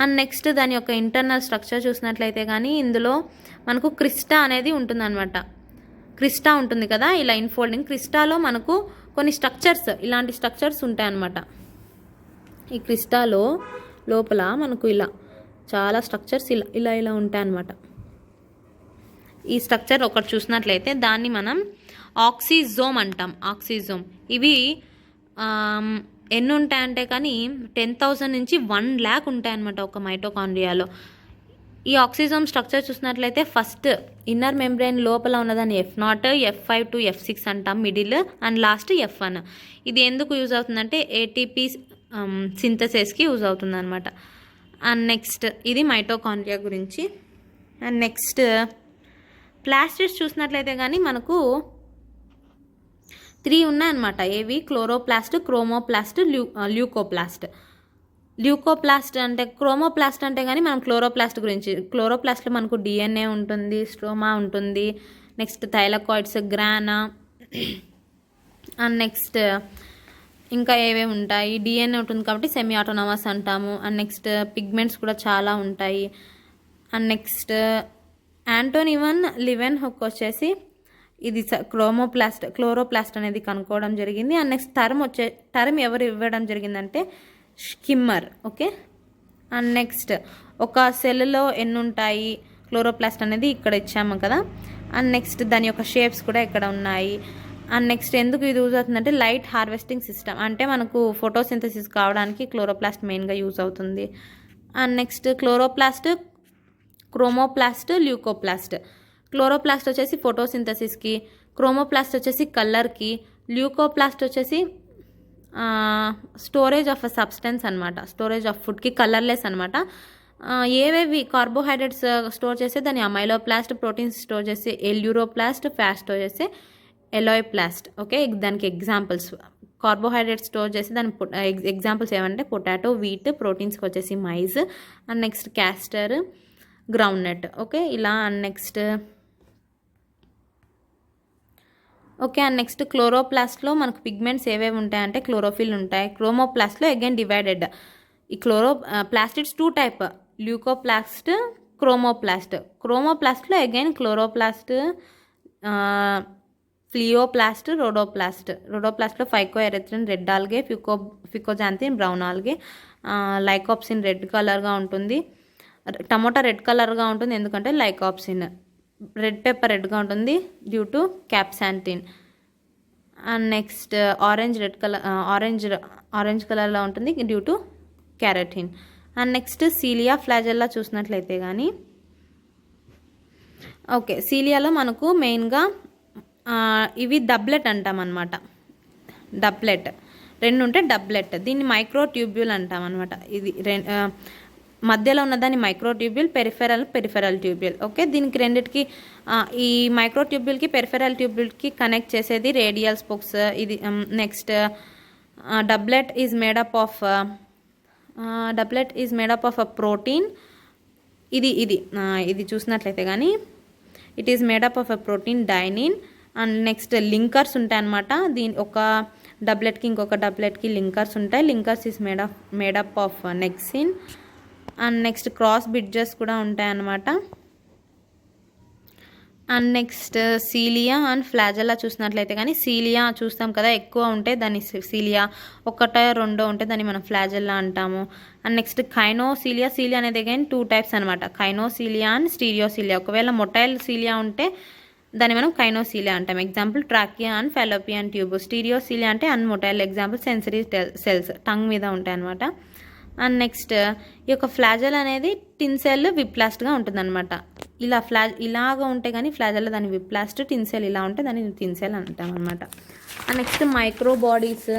అండ్ నెక్స్ట్ దాని యొక్క ఇంటర్నల్ స్ట్రక్చర్ చూసినట్లయితే కానీ ఇందులో మనకు క్రిస్టా అనేది ఉంటుందన్నమాట. క్రిస్టా ఉంటుంది కదా ఇలా ఇన్ఫోల్డింగ్. క్రిస్టాలో మనకు కొన్ని స్ట్రక్చర్స్, ఇలాంటి స్ట్రక్చర్స్ ఉంటాయన్నమాట. ఈ క్రిస్టాలో లోపల మనకు ఇలా చాలా స్ట్రక్చర్స్ ఇలా ఉంటాయన్నమాట. ఈ స్ట్రక్చర్ ఒకటి చూసినట్లయితే దాన్ని మనం ఆక్సిజోమ్ అంటాం. ఆక్సిజోమ్ ఇవి ఎన్ని ఉంటాయంటే కానీ 10,000 నుంచి 1,00,000 ఉంటాయన్నమాట ఒక మైటోకాండ్రియాలో. ఈ ఆక్సిజోమ్ స్ట్రక్చర్ చూసినట్లయితే ఫస్ట్ ఇన్నర్ మెంబ్రెయిన్ లోపల ఉన్నదాన్ని F0, F5 టు F6 అంటాం, మిడిల్ అండ్ లాస్ట్ F1. ఇది ఎందుకు యూజ్ అవుతుందంటే ఏటీపీ సింథసిస్కి యూజ్ అవుతుంది అనమాట. అండ్ నెక్స్ట్ ఇది మైటోకాండ్రియా గురించి. అండ్ నెక్స్ట్ ప్లాస్టిడ్స్ చూసినట్లయితే కానీ మనకు 3 ఉన్నాయన్నమాట. ఏవి? Chloroplast, chromoplast, ల్యూకోప్లాస్ట్. ల్యూకోప్లాస్ట్ అంటే క్రోమోప్లాస్ట్ అంటే కానీ మనం క్లోరోప్లాస్ట్ గురించి. క్లోరోప్లాస్ట్లో మనకు డిఎన్ఏ ఉంటుంది, స్ట్రోమా ఉంటుంది, నెక్స్ట్ థైలకాయిడ్స్, గ్రానా. అండ్ నెక్స్ట్ ఇంకా ఏవేవి ఉంటాయి, డిఎన్ఏ ఉంటుంది కాబట్టి సెమీ ఆటోనామస్ అంటాము. అండ్ నెక్స్ట్ పిగ్మెంట్స్ కూడా చాలా ఉంటాయి. అండ్ నెక్స్ట్ యాంటోనివన్ లివెన్హుక్ వచ్చేసి ఇది క్లోరోప్లాస్ట్ అనేది కనుక్కోవడం జరిగింది. అండ్ నెక్స్ట్ టర్మ్ ఎవరు ఇవ్వడం జరిగిందంటే స్కిమ్మర్. ఓకే. అండ్ నెక్స్ట్ ఒక సెల్లో ఎన్ని ఉంటాయి క్లోరోప్లాస్ట్ అనేది ఇక్కడ ఇచ్చాము కదా. అండ్ నెక్స్ట్ దాని యొక్క షేప్స్ కూడా ఇక్కడ ఉన్నాయి. అండ్ నెక్స్ట్ ఎందుకు ఇది యూజ్ అవుతుందంటే లైట్ హార్వెస్టింగ్ సిస్టమ్, అంటే మనకు ఫోటోసింథసిస్ కావడానికి క్లోరోప్లాస్ట్ మెయిన్గా యూజ్ అవుతుంది. And next chloroplast, chromoplast, leucoplast. Chloroplast వచ్చేసి ఫోటోసింథసిస్కి, క్రోమోప్లాస్ట్ వచ్చేసి కలర్కి, ల్యూకోప్లాస్ట్ వచ్చేసి స్టోరేజ్ ఆఫ్ అ సబ్స్టెన్స్ అనమాట, స్టోరేజ్ ఆఫ్ ఫుడ్కి కలర్లెస్ అనమాట. ఏవేవి కార్బోహైడ్రేట్స్ స్టోర్ చేస్తే దాన్ని అమైలోప్లాస్ట్, ప్రోటీన్స్ స్టోర్ చేసి ఎల్యూరోప్లాస్ట్, ఫ్యాట్ స్టోర్ చేసి ఎలోయిప్లాస్ట్. ఓకే, దానికి ఎగ్జాంపుల్స్ కార్బోహైడ్రేట్ స్టోర్ చేసి దాని ఎగ్జాంపుల్స్ ఏమంటే పొటాటో, వీట్, ప్రోటీన్స్కి వచ్చేసి maize, and next castor, groundnut. Okay, ఇలా అండ్ నెక్స్ట్ క్లోరోప్లాస్ట్లో మనకు పిగ్మెంట్స్ ఏవేవి ఉంటాయంటే క్లోరోఫిల్ ఉంటాయి. క్రోమోప్లాస్ట్లో అగైన్ డివైడెడ్. ఈ ప్లాస్టిడ్స్ 2 టైప్, ల్యూకోప్లాస్ట్, క్రోమోప్లాస్ట్. క్రోమోప్లాస్ట్లో అగైన్ క్లోరోప్లాస్ట్, ఫ్లియోప్లాస్ట్, రోడోప్లాస్ట్లో phycoerythrin red algae, phycoxanthin brown algae, lycopene red కలర్గా ఉంటుంది. టమోటా రెడ్ కలర్గా ఉంటుంది ఎందుకంటే లైకోప్సిన్. రెడ్ పెప్పర్ రెడ్గా ఉంటుంది due to capsanthin. And next orange కలర్లో ఉంటుంది due to carotene. And next cilia, flagella చూసినట్లయితే కానీ సీలియాలో మనకు మెయిన్గా ఇవి డబ్లెట్ అంటాం అనమాట. డబ్లెట్ 2 ఉంటే డబ్లెట్. దీన్ని మైక్రో ట్యూబ్యూల్ అంటాం అనమాట. ఇది మధ్యలో ఉన్నదాన్ని microtubule, peripheral tubule. Okay, దీనికి రెండిటికి ఈ మైక్రో ట్యూబ్యూల్కి పెరిఫెరల్ ట్యూబ్యూల్కి కనెక్ట్ చేసేది రేడియల్ స్పోక్స్. ఇది next doublet is made up of a protein. ఇది చూసినట్లయితే కానీ it is made up of a protein dynein. And next linkers ఉంటాయి అన్నమాట. ఒక డబ్లెట్కి ఇంకొక డబ్లెట్కి లింకర్స్ ఉంటాయి. Linkers is made up of nexin. And next cross bridges కూడా ఉంటాయి అన్నమాట. And next cilia and flagella చూసినట్లయితే కానీ సీలియా చూస్తాం కదా, ఎక్కువ ఉంటే దాన్ని సీలియా, 1 or 2 ఉంటే దాన్ని మనం ఫ్లాజెల్లా అంటాము. And next kinocilia. సీలియా అనేది అగైన్ 2 టైప్స్ అనమాట, కైనోసీలియా అండ్ స్టీరియోసీలియా. ఒకవేళ మొటైల్ సీలియా ఉంటే దాన్ని మనం కైనోసీలియా అంటాం. Example trachea and fallopian tube. Stereocilia అంటే unmotile. Example sensory cells tongue మీద ఉంటాయి అనమాట. అండ్ నెక్స్ట్ ఈ యొక్క ఫ్లాజెల్ అనేది టిన్ సెల్ విప్లాస్ట్గా ఉంటుంది అనమాట. ఇలాగా ఉంటే కానీ ఫ్లాజెల్ దాన్ని విప్లాస్ట్, టిన్ సెల్ ఇలా ఉంటే దాన్ని టిన్ సెల్ అంటాం అనమాట. And next microbodies,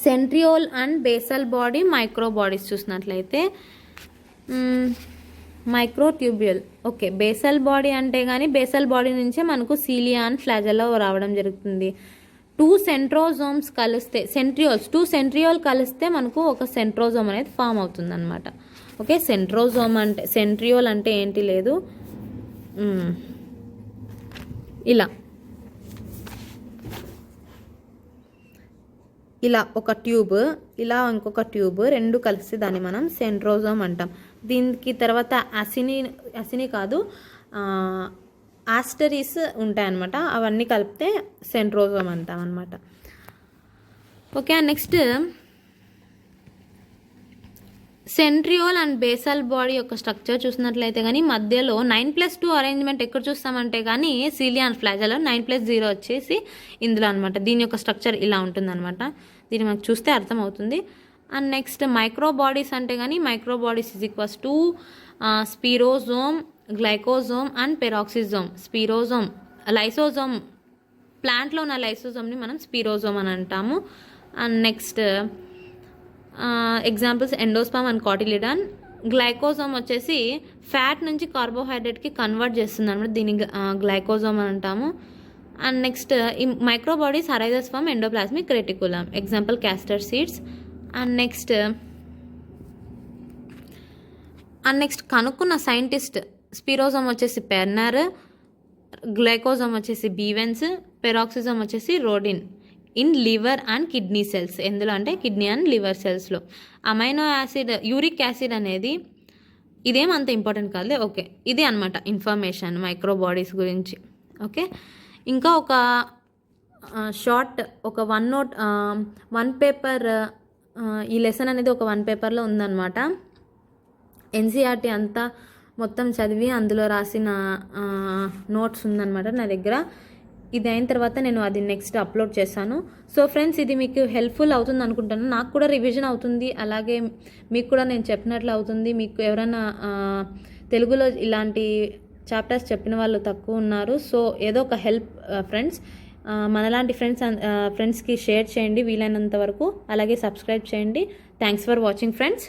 centriole and basal body microbodies చూసినట్లయితే microtubule. Okay, basal body అంటే కానీ బేసల్ బాడీ నుంచే మనకు సీలియా అండ్ ఫ్లాజెల్లా రావడం జరుగుతుంది. 2 సెంట్రోజోమ్స్ కలిస్తే టూ సెంట్రియోల్ కలిస్తే మనకు ఒక సెంట్రోజోమ్ అనేది ఫామ్ అవుతుంది అనమాట. ఓకే, సెంట్రియోల్ అంటే ఏంటి లేదు, ఇలా ఒక ట్యూబ్, ఇలా ఇంకొక ట్యూబ్, 2 కలిస్తే దాన్ని మనం సెంట్రోజోమ్ అంటాం. దీనికి తర్వాత అసిని కాదు ఆస్టరీస్ ఉంటాయన్నమాట. అవన్నీ కలిపితే సెంట్రోజోమ్ అంటాం అనమాట. Okay, next centriole and basal body యొక్క స్ట్రక్చర్ చూసినట్లయితే కానీ మధ్యలో 9+2 అరేంజ్మెంట్ ఎక్కడ చూస్తామంటే కానీ సీలియా అండ్ ఫ్లాజెల్లో 9+0 వచ్చేసి ఇందులో అనమాట. దీని యొక్క స్ట్రక్చర్ ఇలా ఉంటుందన్నమాట. దీన్ని మనకు చూస్తే అర్థమవుతుంది. అండ్ నెక్స్ట్ మైక్రో బాడీస్ అంటే కానీ microbodies equals to spherosome, glyoxysome and peroxisome. Spherosome, lysosome, ప్లాంట్లో ఉన్న లైసోజోమ్ని మనం స్పిరోజోమ్ అని అంటాము. And next examples endosperm and cotyledon. Glyoxysome వచ్చేసి ఫ్యాట్ నుంచి కార్బోహైడ్రేట్కి కన్వర్ట్ చేస్తుంది అనమాట, దీన్ని గ్లైకోజోమ్ అని అంటాము. అండ్ నెక్స్ట్ ఈ microbodies arises from endoplasmic reticulum. Example castor seeds. And next కనుక్కున్న సైంటిస్ట్ స్పిరోజోమ్ వచ్చేసి పెర్నర్, గ్లైకోజోమ్ వచ్చేసి బీవెన్స్, పెరాక్సిజోమ్ వచ్చేసి Rhodin in liver and kidney cells. ఎందులో అంటే కిడ్నీ అండ్ లివర్ సెల్స్లో. అమైనో యాసిడ్, యూరిక్ యాసిడ్ అనేది ఇదేం అంత ఇంపార్టెంట్ కాదులే. ఓకే, ఇది అనమాట ఇన్ఫర్మేషన్ మైక్రో బాడీస్ గురించి. ఓకే, ఇంకా ఒక షార్ట్ ఒక 1 పేపర్, ఈ లెసన్ అనేది ఒక 1 పేపర్లో ఉందన్నమాట. ఎన్సీఆర్టీ అంతా మొత్తం చదివి అందులో రాసిన నోట్స్ ఉందన్నమాట నా దగ్గర. ఇది అయిన తర్వాత నేను అది నెక్స్ట్ అప్లోడ్ చేశాను. సో ఫ్రెండ్స్, ఇది మీకు హెల్ప్ఫుల్ అవుతుంది అనుకుంటాను. నాకు కూడా రివిజన్ అవుతుంది, అలాగే మీకు కూడా నేను చెప్పినట్లు అవుతుంది. మీకు ఎవరైనా తెలుగులో ఇలాంటి చాప్టర్స్ చెప్పిన వాళ్ళు తక్కువ ఉన్నారు. సో ఏదో ఒక హెల్ప్ ఫ్రెండ్స్. మనలాంటి ఫ్రెండ్స్కి షేర్ చేయండి వీలైనంత వరకు. అలాగే సబ్స్క్రైబ్ చేయండి. Thanks for watching friends.